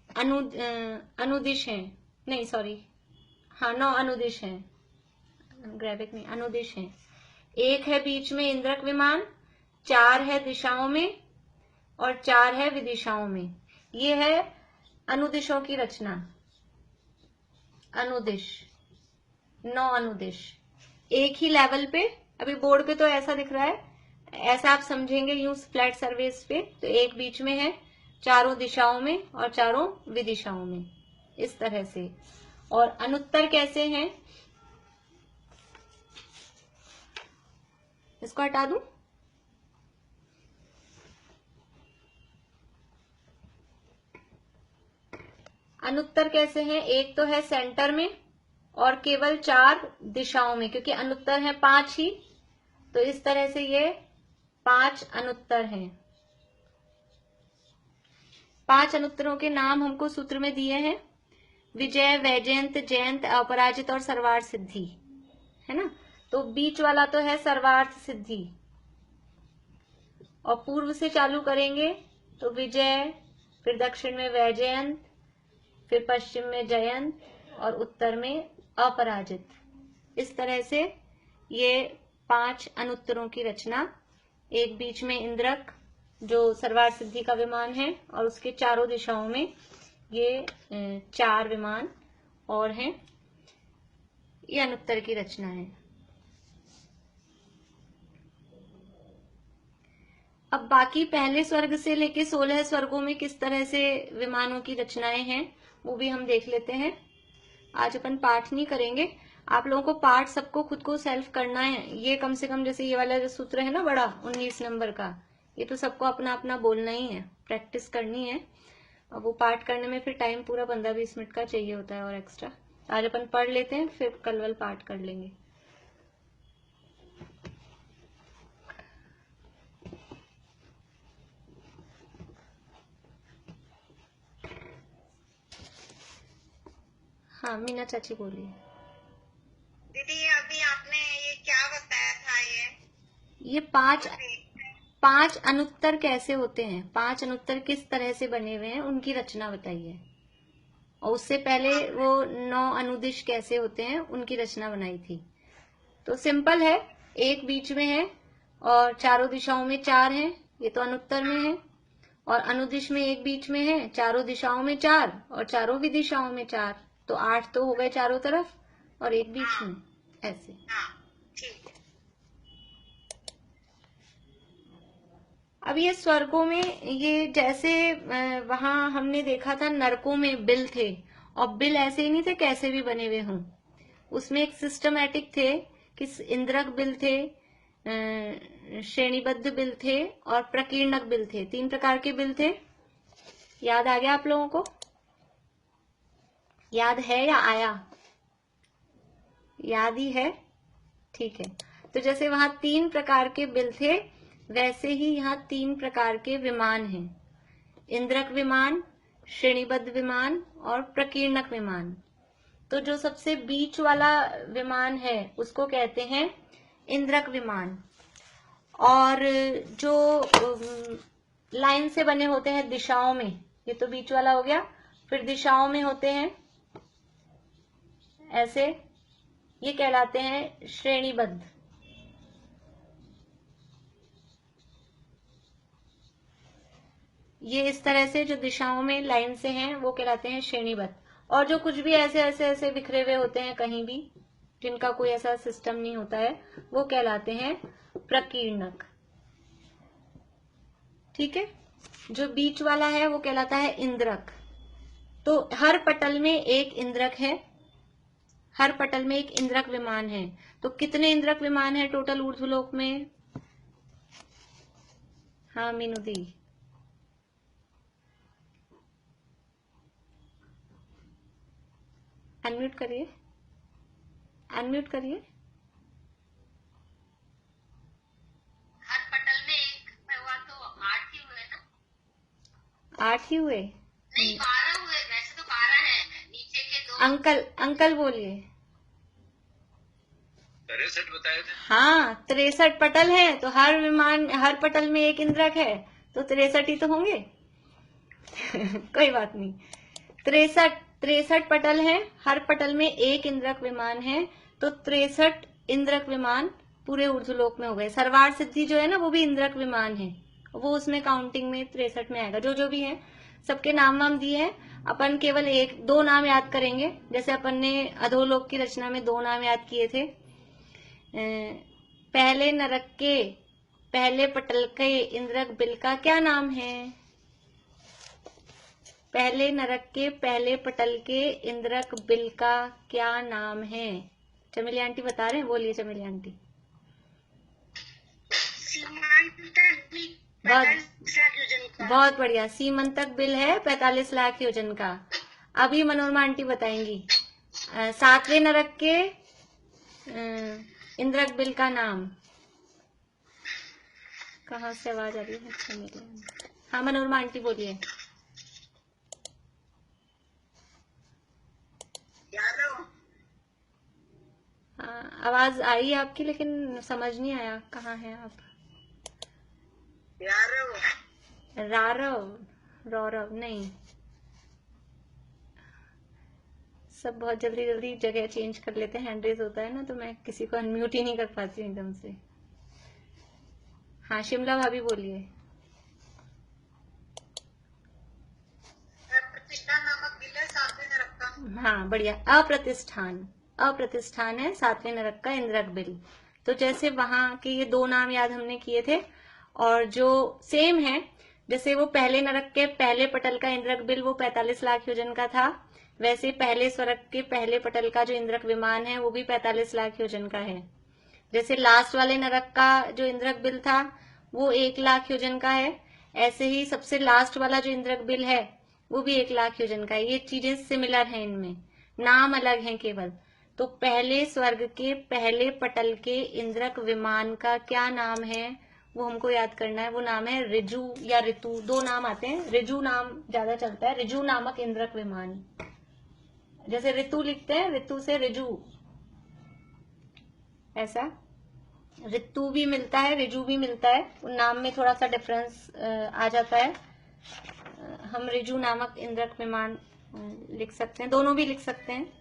अनुदिश हैं, नहीं सॉरी, हाँ 9 अनुदिश हैं, ग्रैविक नहीं, अनुदिश हैं। एक है बीच में इंद्रक विमान, 4 है दिशाओं में और 4 है विदिशाओं में। ये है अनुदिशों की रचना। अनुदिश, 9 अनुदिश एक ही लेवल पे। अभी बोर्ड पे तो ऐसा दिख रहा है, ऐसा आप समझेंगे यूं फ्लैट सरफेस पे, तो एक बीच में है, 4 दिशाओं में और 4 विदिशाओं में, इस तरह से। और अनुत्तर कैसे हैं, इसको हटा दूं? अनुत्तर कैसे हैं? एक तो है सेंटर में और केवल 4 दिशाओं में, क्योंकि अनुत्तर है 5 ही, तो इस तरह से ये 5 अनुत्तर हैं। 5 अनुत्तरों के नाम हमको सूत्र में दिए हैं, विजय, वैजयंत, जयंत, अपराजित और सर्वार्थ सिद्धि, है ना। तो बीच वाला तो है सर्वार्थ सिद्धि, और पूर्व से चालू करेंगे तो विजय, फिर दक्षिण में वैजयंत, फिर पश्चिम में जयंत और उत्तर में अपराजित। इस तरह से ये 5 अनुत्तरों की रचना। एक बीच में इंद्रक जो सर्वार्थ सिद्धि का विमान है, और उसके चारों दिशाओं में ये 4 विमान और हैं। ये अनुत्तर की रचना है। अब बाकी पहले स्वर्ग से लेके 16 स्वर्गों में किस तरह से विमानों की रचनाएं हैं वो भी हम देख लेते हैं। आज अपन पाठ नहीं करेंगे, आप लोगों को पाठ सबको खुद को सेल्फ करना है। ये कम से कम जैसे ये वाला जो सूत्र है ना बड़ा 19 नंबर का, ये तो सबको अपना अपना बोलना ही है, प्रैक्टिस करनी है। और वो पाठ करने में फिर टाइम पूरा 15-20 मिनट का चाहिए होता है और एक्स्ट्रा। आज अपन पढ़ लेते हैं, फिर कल पाठ कर लेंगे। हाँ मीना चाची बोलिए। दीदी अभी आपने ये क्या बताया था? ये 5 अनुत्तर कैसे होते हैं, 5 अनुत्तर किस तरह से बने हुए हैं उनकी रचना बताइए। और उससे पहले वो 9 अनुदिश कैसे होते हैं उनकी रचना बनाई थी। तो सिंपल है, एक बीच में है और चारों दिशाओं में 4 हैं, ये तो अनुत्तर में है। और अनुदिश में एक बीच में है, चारों दिशाओं में 4 और चारों भी दिशाओं में 4, तो 8 तो हो गए चारों तरफ और एक बीच में, ऐसे। ठीक है। अब ये स्वर्गों में, ये जैसे वहां हमने देखा था नरकों में बिल थे, और बिल ऐसे ही नहीं थे कैसे भी बने हुए हों, उसमें एक सिस्टमैटिक थे कि इंद्रक बिल थे, श्रेणीबद्ध बिल थे और प्रकीर्णक बिल थे। 3 प्रकार के बिल थे। याद आ गया आप लोगों को? याद है या आया? याद ही है, ठीक है। तो जैसे वहां 3 प्रकार के बिल थे, वैसे ही यहाँ 3 प्रकार के विमान हैं, इंद्रक विमान, श्रेणीबद्ध विमान और प्रकीर्णक विमान। तो जो सबसे बीच वाला विमान है उसको कहते हैं इंद्रक विमान, और जो लाइन से बने होते हैं दिशाओं में, ये तो बीच वाला हो गया, फिर दिशाओं में होते हैं ऐसे, ये कहलाते हैं श्रेणीबद्ध। ये इस तरह से जो दिशाओं में लाइन से हैं वो कहलाते हैं श्रेणीबद्ध। और जो कुछ भी ऐसे ऐसे ऐसे बिखरे हुए होते हैं कहीं भी, जिनका कोई ऐसा सिस्टम नहीं होता है, वो कहलाते हैं प्रकीर्णक। ठीक है। जो बीच वाला है वो कहलाता है इंद्रक। तो हर पटल में एक इंद्रक है, हर पटल में एक इंद्रक विमान है। तो कितने इंद्रक विमान है टोटल ऊर्ध्वलोक में? हाँ मीनू दी, अनम्यूट करिए, अनम्यूट करिए। हर पटल में एक हुआ तो 8 ही हुए ना? 8 ही हुए? नहीं 12 हुए, वैसे तो 12 है, नीचे के 2। अंकल बोलिए। 63 बताए थे। हाँ 63 पटल है, तो हर विमान, हर पटल में एक इंद्रक है, तो 63 ही तो होंगे। कोई बात नहीं, 63 पटल हैं, हर पटल में एक इंद्रक विमान है, तो 63 इंद्रक विमान पूरे ऊर्ध्वलोक में हो गए। सर्वार्थ सिद्धि जो है ना वो भी इंद्रक विमान है, वो उसमें काउंटिंग में 63 में आएगा। जो जो भी है सबके नाम वाम दिए हैं, अपन केवल 1-2 नाम याद करेंगे। जैसे अपन ने अधोलोक की रचना में 2 नाम याद किए थे। पहले नरक के पहले पटल के इंद्रक बिल का क्या नाम है? पहले नरक के पहले पटल के इंद्रक बिल का क्या नाम है? चमेली आंटी बता रहे हैं, बोलिए चमेली आंटी। बहुत बढ़िया। सीमंतक बिल है 45 लाख योजन का। अभी मनोरमा आंटी बताएंगी 7वें नरक के इंद्रक बिल का नाम। कहाँ से आवाज आ रही है? अच्छा मेरे। हाँ मनोरमा आंटी बोलिए। आवाज आई आपकी लेकिन समझ नहीं आया। कहाँ हैं आप? रारव, रौरव नहीं। सब बहुत जल्दी जल्दी जगह चेंज कर लेते हैं। हैंड रेज होता है ना, तो मैं किसी को अनम्यूट ही नहीं कर पाती हूँ एकदम से। हाँ शिमला भाभी बोलिए। प्रतिष्ठान नामक बिल है 7वें नरक का। हाँ बढ़िया। अप्रतिष्ठान, अप्रतिष्ठान है 7वें नरक का इंद्रक बिल। तो जैसे वहां के ये 2 नाम याद हमने किए थे, और जो सेम है, जैसे वो पहले नरक के पहले पटल का इंद्रक बिल वो 45 लाख योजन का था, वैसे पहले स्वर्ग के पहले पटल का जो इंद्रक विमान है वो भी 45 लाख योजन का है। जैसे लास्ट वाले नरक का जो इंद्रक बिल था वो 1 लाख योजन का है, ऐसे ही सबसे लास्ट वाला जो इंद्रक बिल है वो भी 1 लाख योजन का है। ये चीजें सिमिलर हैं, इनमें नाम अलग हैं केवल। तो पहले स्वर्ग के पहले पटल के इंद्रक विमान का क्या नाम है वो हमको याद करना है। वो नाम है ऋजु या ऋतु। 2 नाम आते हैं, ऋजु नाम ज्यादा चलता है। ऋजु नामक इंद्रक विमान, जैसे ऋतु लिखते हैं, ऋतु से ऋजु, ऐसा ऋतु भी मिलता है, ऋजु भी मिलता है। उन नाम में थोड़ा सा डिफरेंस आ जाता है। हम ऋजु नामक इंद्रक विमान लिख सकते हैं, दोनों भी लिख सकते हैं।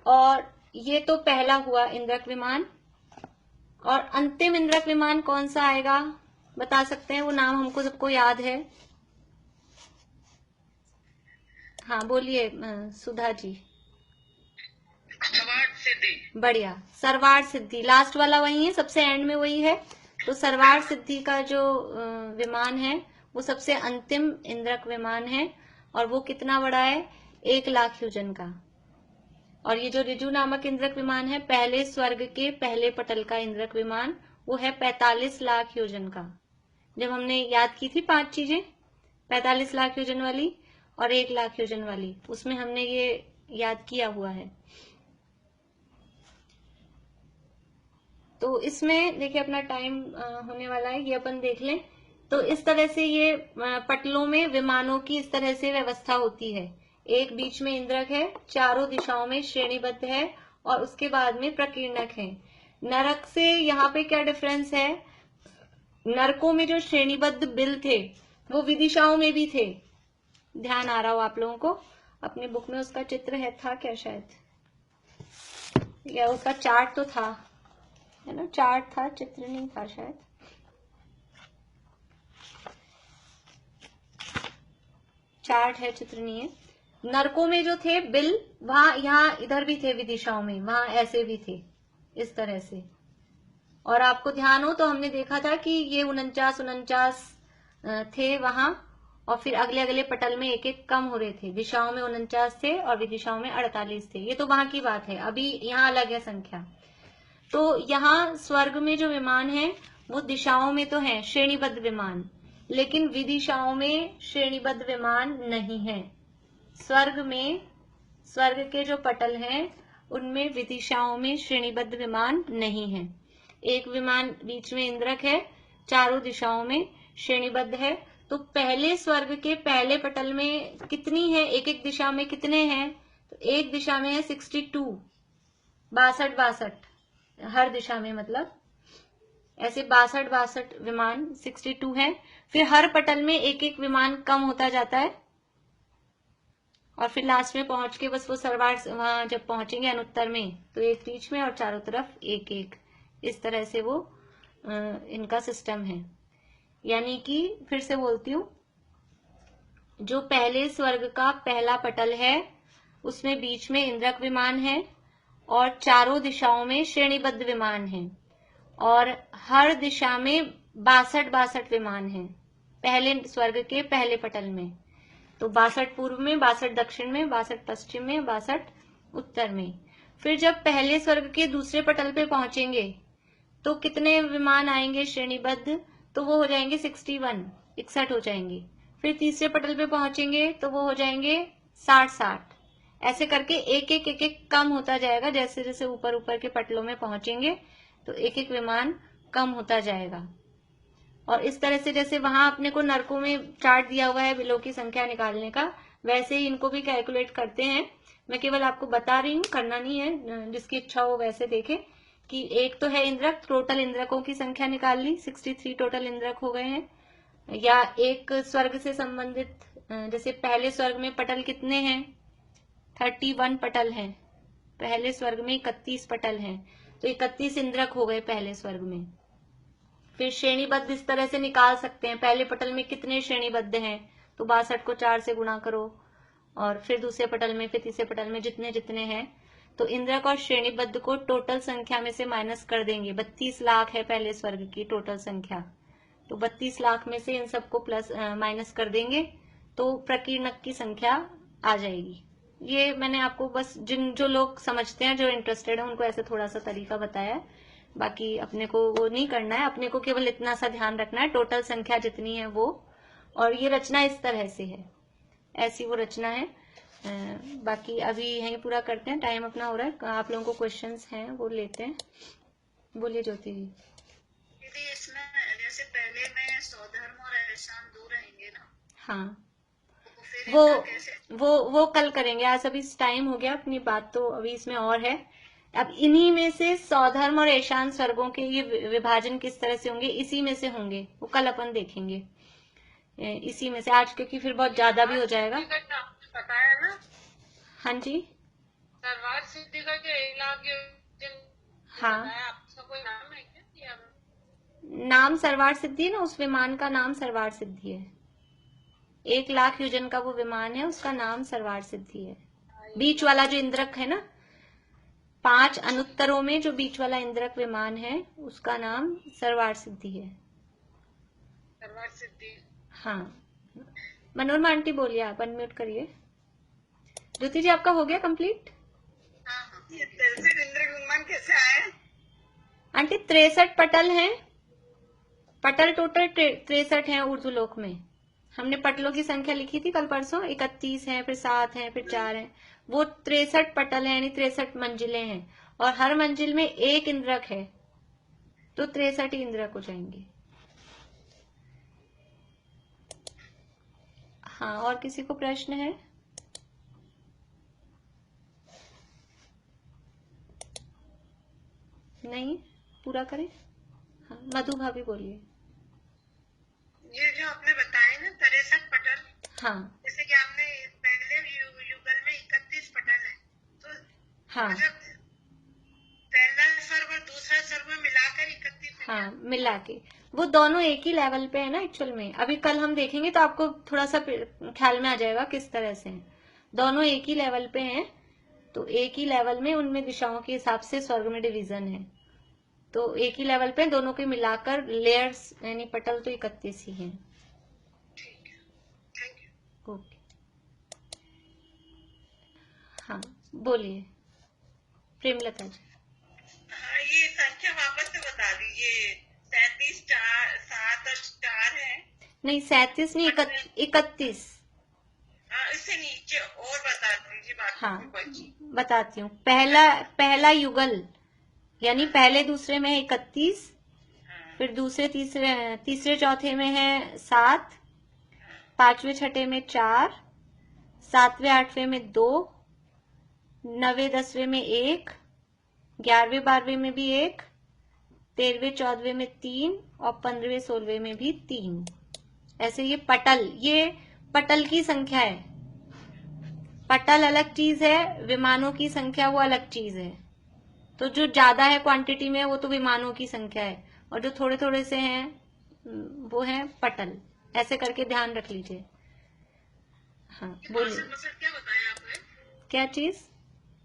और ये तो पहला हुआ इंद्रक विमान। और अंतिम इंद्रक विमान कौन सा आएगा बता सकते हैं? वो नाम हमको सबको याद है। हाँ बोलिए सुधा जी। सर्वार्थ सिद्धि। बढ़िया, सर्वार्थ सिद्धि लास्ट वाला वही है, सबसे एंड में वही है। तो सर्वार्थ सिद्धि का जो विमान है वो सबसे अंतिम इंद्रक विमान है, और वो कितना बड़ा है? 1 लाख योजन का। और ये जो ऋजु नामक इंद्रक विमान है पहले स्वर्ग के पहले पटल का इंद्रक विमान, वो है 45 लाख योजन का। जब हमने याद की थी 5 चीजें, 45 लाख योजन वाली और 1 लाख योजन वाली, उसमें हमने ये याद किया हुआ है। तो इसमें देखिए अपना टाइम होने वाला है, ये अपन देख लें। तो इस तरह से ये पटलों में विमानों की इस तरह से व्यवस्था होती है। एक बीच में इंद्रक है, चारों दिशाओं में श्रेणीबद्ध है, और उसके बाद में प्रकीर्णक है। नरक से यहाँ पे क्या डिफरेंस है? नरकों में जो श्रेणीबद्ध बिल थे वो विदिशाओं में भी थे। ध्यान आ रहा हो आप लोगों को? अपनी बुक में उसका चित्र है, था क्या शायद, या उसका चार्ट तो था, है ना? चार्ट था, चित्र नहीं था शायद। चार्ट है, चित्र नहीं है। नरकों में जो थे बिल, वहां यहाँ इधर भी थे, विदिशाओं में वहां ऐसे भी थे, इस तरह से। और आपको ध्यान हो तो हमने देखा था कि ये 49 थे वहां, और फिर अगले अगले पटल में एक एक कम हो रहे थे। दिशाओं में 49 थे और विदिशाओं में 48 थे। ये तो वहां की बात है, अभी यहाँ अलग है संख्या। तो यहाँ स्वर्ग में जो विमान है वो दिशाओं में तो है श्रेणीबद्ध विमान, लेकिन विदिशाओं में श्रेणीबद्ध विमान नहीं है। स्वर्ग में, स्वर्ग के जो पटल हैं उनमें विदिशाओं में श्रेणीबद्ध विमान नहीं है। एक विमान बीच में इंद्रक है, चारों दिशाओं में श्रेणीबद्ध है। तो पहले स्वर्ग के पहले पटल में कितनी है? एक एक दिशा में कितने हैं? तो एक दिशा में है 62, 62 हर दिशा में, मतलब ऐसे 62 विमान 62 है। फिर हर पटल में एक एक विमान कम होता जाता है, और फिर लास्ट में पहुंच के बस वो सर्वार्थ, वहां जब पहुंचेंगे अनुत्तर में तो एक बीच में और चारों तरफ एक एक, इस तरह से वो इनका सिस्टम है। यानी कि फिर से बोलती हूँ, जो पहले स्वर्ग का पहला पटल है उसमें बीच में इंद्रक विमान है, और चारों दिशाओं में श्रेणीबद्ध विमान है, और हर दिशा में 62 विमान है पहले स्वर्ग के पहले पटल में। तो 62 पूर्व में, 62 दक्षिण में, 62 पश्चिम में, 62 उत्तर में। फिर जब पहले स्वर्ग के दूसरे पटल पे पहुंचेंगे तो कितने विमान आएंगे श्रेणीबद्ध, तो वो हो जाएंगे 61, 61 हो जाएंगे। फिर तीसरे पटल पे पहुंचेंगे तो वो हो जाएंगे 60। ऐसे करके एक एक कम होता जाएगा। जैसे जैसे ऊपर ऊपर के पटलों में पहुंचेंगे तो एक एक विमान कम होता जाएगा। और इस तरह से जैसे वहां अपने को नरकों में चार्ट दिया हुआ है बिलों की संख्या निकालने का, वैसे ही इनको भी कैलकुलेट करते हैं। मैं केवल आपको बता रही हूँ, करना नहीं है, जिसकी इच्छा हो वैसे देखे। कि एक तो है इंद्रक, टोटल इंद्रकों की संख्या निकाल ली, 63 टोटल इंद्रक हो गए हैं। या एक स्वर्ग से संबंधित, जैसे पहले स्वर्ग में पटल कितने हैं, 31 पटल हैं। पहले स्वर्ग में 31 पटल हैं, तो 31 इंद्रक हो गए पहले स्वर्ग में। फिर श्रेणीबद्ध इस तरह से निकाल सकते हैं, पहले पटल में कितने श्रेणीबद्ध हैं, तो 62 को 4 से गुणा करो, और फिर दूसरे पटल में, फिर तीसरे पटल में जितने जितने हैं, तो इंद्रक और श्रेणीबद्ध को टोटल संख्या में से माइनस कर देंगे। 32 लाख है पहले स्वर्ग की टोटल संख्या, तो 32 लाख में से इन सबको प्लस माइनस कर देंगे तो प्रकीर्णक की संख्या आ जाएगी। ये मैंने आपको बस जो लोग समझते हैं, जो इंटरेस्टेड है, उनको ऐसे थोड़ा सा तरीका बताया है। बाकी अपने को वो नहीं करना है, अपने को केवल इतना सा ध्यान रखना है, टोटल संख्या जितनी है वो। और ये रचना इस तरह से है, ऐसी वो रचना है। बाकी अभी यहीं पूरा करते हैं, टाइम अपना हो रहा है। आप लोगों को क्वेश्चंस हैं वो लेते हैं। बोलिए ज्योति जी। दीदी इसमें जैसे पहले में स्वधर्म और एहसान दो रहेंगे ना। हाँ, तो फिर वो कल करेंगे, आज अभी टाइम हो गया, अपनी बात तो अभी इसमें और है। अब इन्हीं में से स्वधर्म और ईशान स्वर्गों के ये विभाजन किस तरह से होंगे, इसी में से होंगे, वो कल अपन देखेंगे इसी में से। आज क्योंकि फिर बहुत ज्यादा भी हो जाएगा। बताया ना। हाँ जी, सर्वार्थ सिद्धि का जो 1 लाख हाँ, आपका कोई नाम है क्या? नाम सर्वार्थ सिद्धि है ना, उस विमान का नाम सर्वार्थ सिद्धि है। 1 लाख योजन का वो विमान है, उसका नाम सर्वार्थ सिद्धि है। बीच वाला जो इंद्रक है ना, 5 अनुत्तरों में जो बीच वाला इंद्रक विमान है, उसका नाम सर्वार्थ सिद्धि है। सर्वार्थ सिद्धि। हाँ, मनोरमा आंटी बोलिए, आप अनम्यूट करिए। ज्योति जी आपका हो गया कंप्लीट? हाँ, ये 63 इंद्रक विमान कैसे आए आंटी? 63 पटल हैं, पटल टोटल 63 हैं ऊर्ध्वलोक में। हमने पटलों की संख्या लिखी थी कल परसों, 31 हैं, फिर 7 हैं, फिर 4 हैं। वो 63 पटल हैं, यानी 63 मंजिलें हैं, और हर मंजिल में 1 इंद्रक है, तो 63 ही इंद्रक हो जाएंगे। हाँ, और किसी को प्रश्न है? नहीं, पूरा करें। हाँ, मधु भाभी बोलिए। ये जो आपने बताए ना 63 पटल, हाँ, जैसे कि आपने पहले युगल में 31 पटल है, तो हाँ, मतलब पहला सर्व और दूसरा सर्व मिलाकर 31 है। हाँ, मिला के वो दोनों एक ही लेवल पे है ना एक्चुअल में। अभी कल हम देखेंगे तो आपको थोड़ा सा ख्याल में आ जाएगा किस तरह से हैं। दोनों एक ही लेवल पे हैं, तो एक ही लेवल में उनमें दिशाओं के हिसाब से स्वर्ग में डिवीजन है, तो एक ही लेवल पे दोनों के मिलाकर लेयर्स यानी पटल तो 31 ही हैं। ओके, हाँ बोलिए प्रेमलता जी। ये संख्या वापस से बता दीजिए। 37, 7 और 4 है। नहीं 37 नहीं, 31। इससे नीचे और बता दीजिए। हाँ बताती हूँ। पहला युगल यानी पहले दूसरे में है 31, फिर दूसरे तीसरे चौथे में है 7, 5वें छठे में 4, 7वें 8वें में 2, 9वें 10वें में 1, 11वें 12वें में भी 1, 13वें 14वें में 3 और 15वें 16वें में भी 3। ऐसे ये पटल की संख्या है। पटल अलग चीज है, विमानों की संख्या वो अलग चीज है। तो जो ज्यादा है क्वांटिटी में वो तो विमानों की संख्या है, और जो थोड़े थोड़े से हैं वो है पटल। ऐसे करके ध्यान रख लीजिए। हाँ बोलिए। क्या बताया आपने? क्या चीज?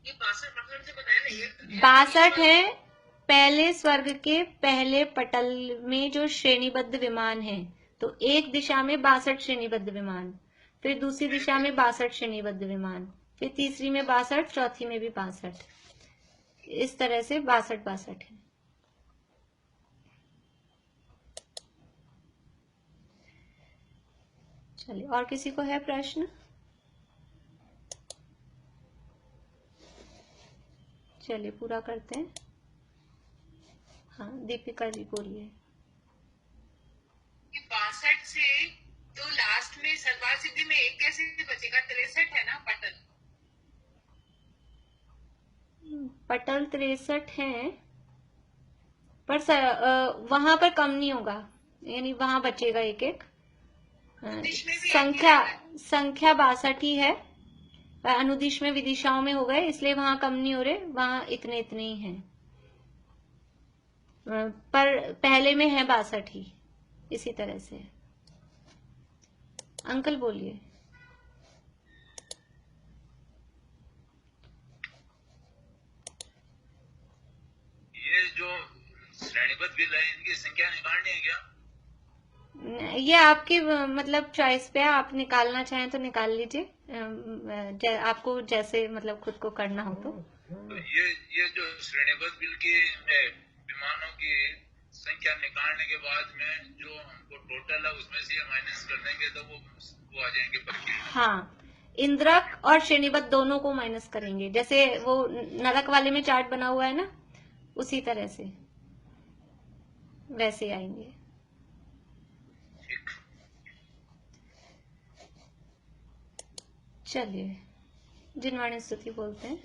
ये 62% से बताया ना, ये 62 है पहले स्वर्ग के पहले पटल में जो श्रेणीबद्ध विमान है। तो एक दिशा में 62 श्रेणीबद्ध विमान, फिर दूसरी दिशा में 62 श्रेणीबद्ध विमान, फिर तीसरी में 62, चौथी में भी 62, इस तरह से 62 है। चलिए, और किसी को है प्रश्न? चलिए पूरा करते हैं। हाँ, दीपिका जी बोलिए। 62 से तो लास्ट में सर्वार सिद्धि में एक कैसे बचेगा? 63 है ना पटल? पटल 63 है, पर वहां पर कम नहीं होगा, यानी वहां बचेगा एक एक। संख्या 62 ही है, अनुदिश में विदिशाओं में हो गए, इसलिए वहां कम नहीं हो रहे, वहां इतने इतने ही हैं, पर पहले में है 62 ही, इसी तरह से। अंकल बोलिए। ये जो श्रेणीबद्ध बिल है, इनकी संख्या निकालनी है क्या? ये आपकी मतलब चॉइस पे है, आप निकालना चाहें तो निकाल लीजिए, आपको जैसे मतलब खुद को करना हो तो ये जो श्रेणीबद्ध बिल की विमानों की संख्या निकालने के बाद में जो हमको टोटल है उसमें से माइनस कर देंगे तो वो आ जाएंगे पर। हाँ, इंद्रक और श्रेणीबद्ध दोनों को माइनस करेंगे, जैसे वो नरक वाले में चार्ट बना हुआ है ना, उसी तरह से वैसे आएंगे। चलिए, जिनवाणी स्तुति बोलते हैं।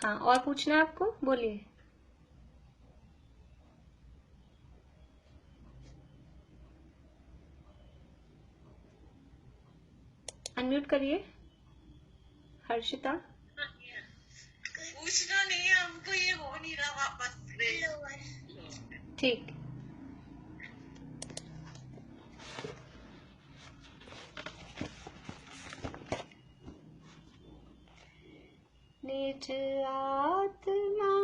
हाँ, और पूछना आपको? बोलिए। अनम्यूट करिए। हर्षिता। पूछना नहीं है हमको, ये हो नहीं रहा वापस। ठीक। निज आत्मा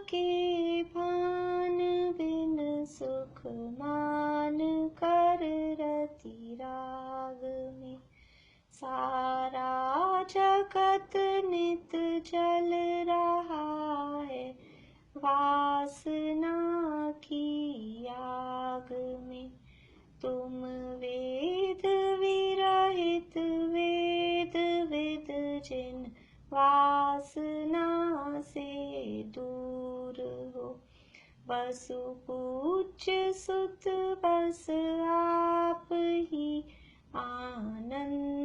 के भान बिन सुख मान कर रति राग में, सारा जगत नित जल रहा है वासना की आग में। तुम वेद विरहित वेद विद जिन वासना से दूर हो, वसु पूज्य सुत बस आप ही आनंद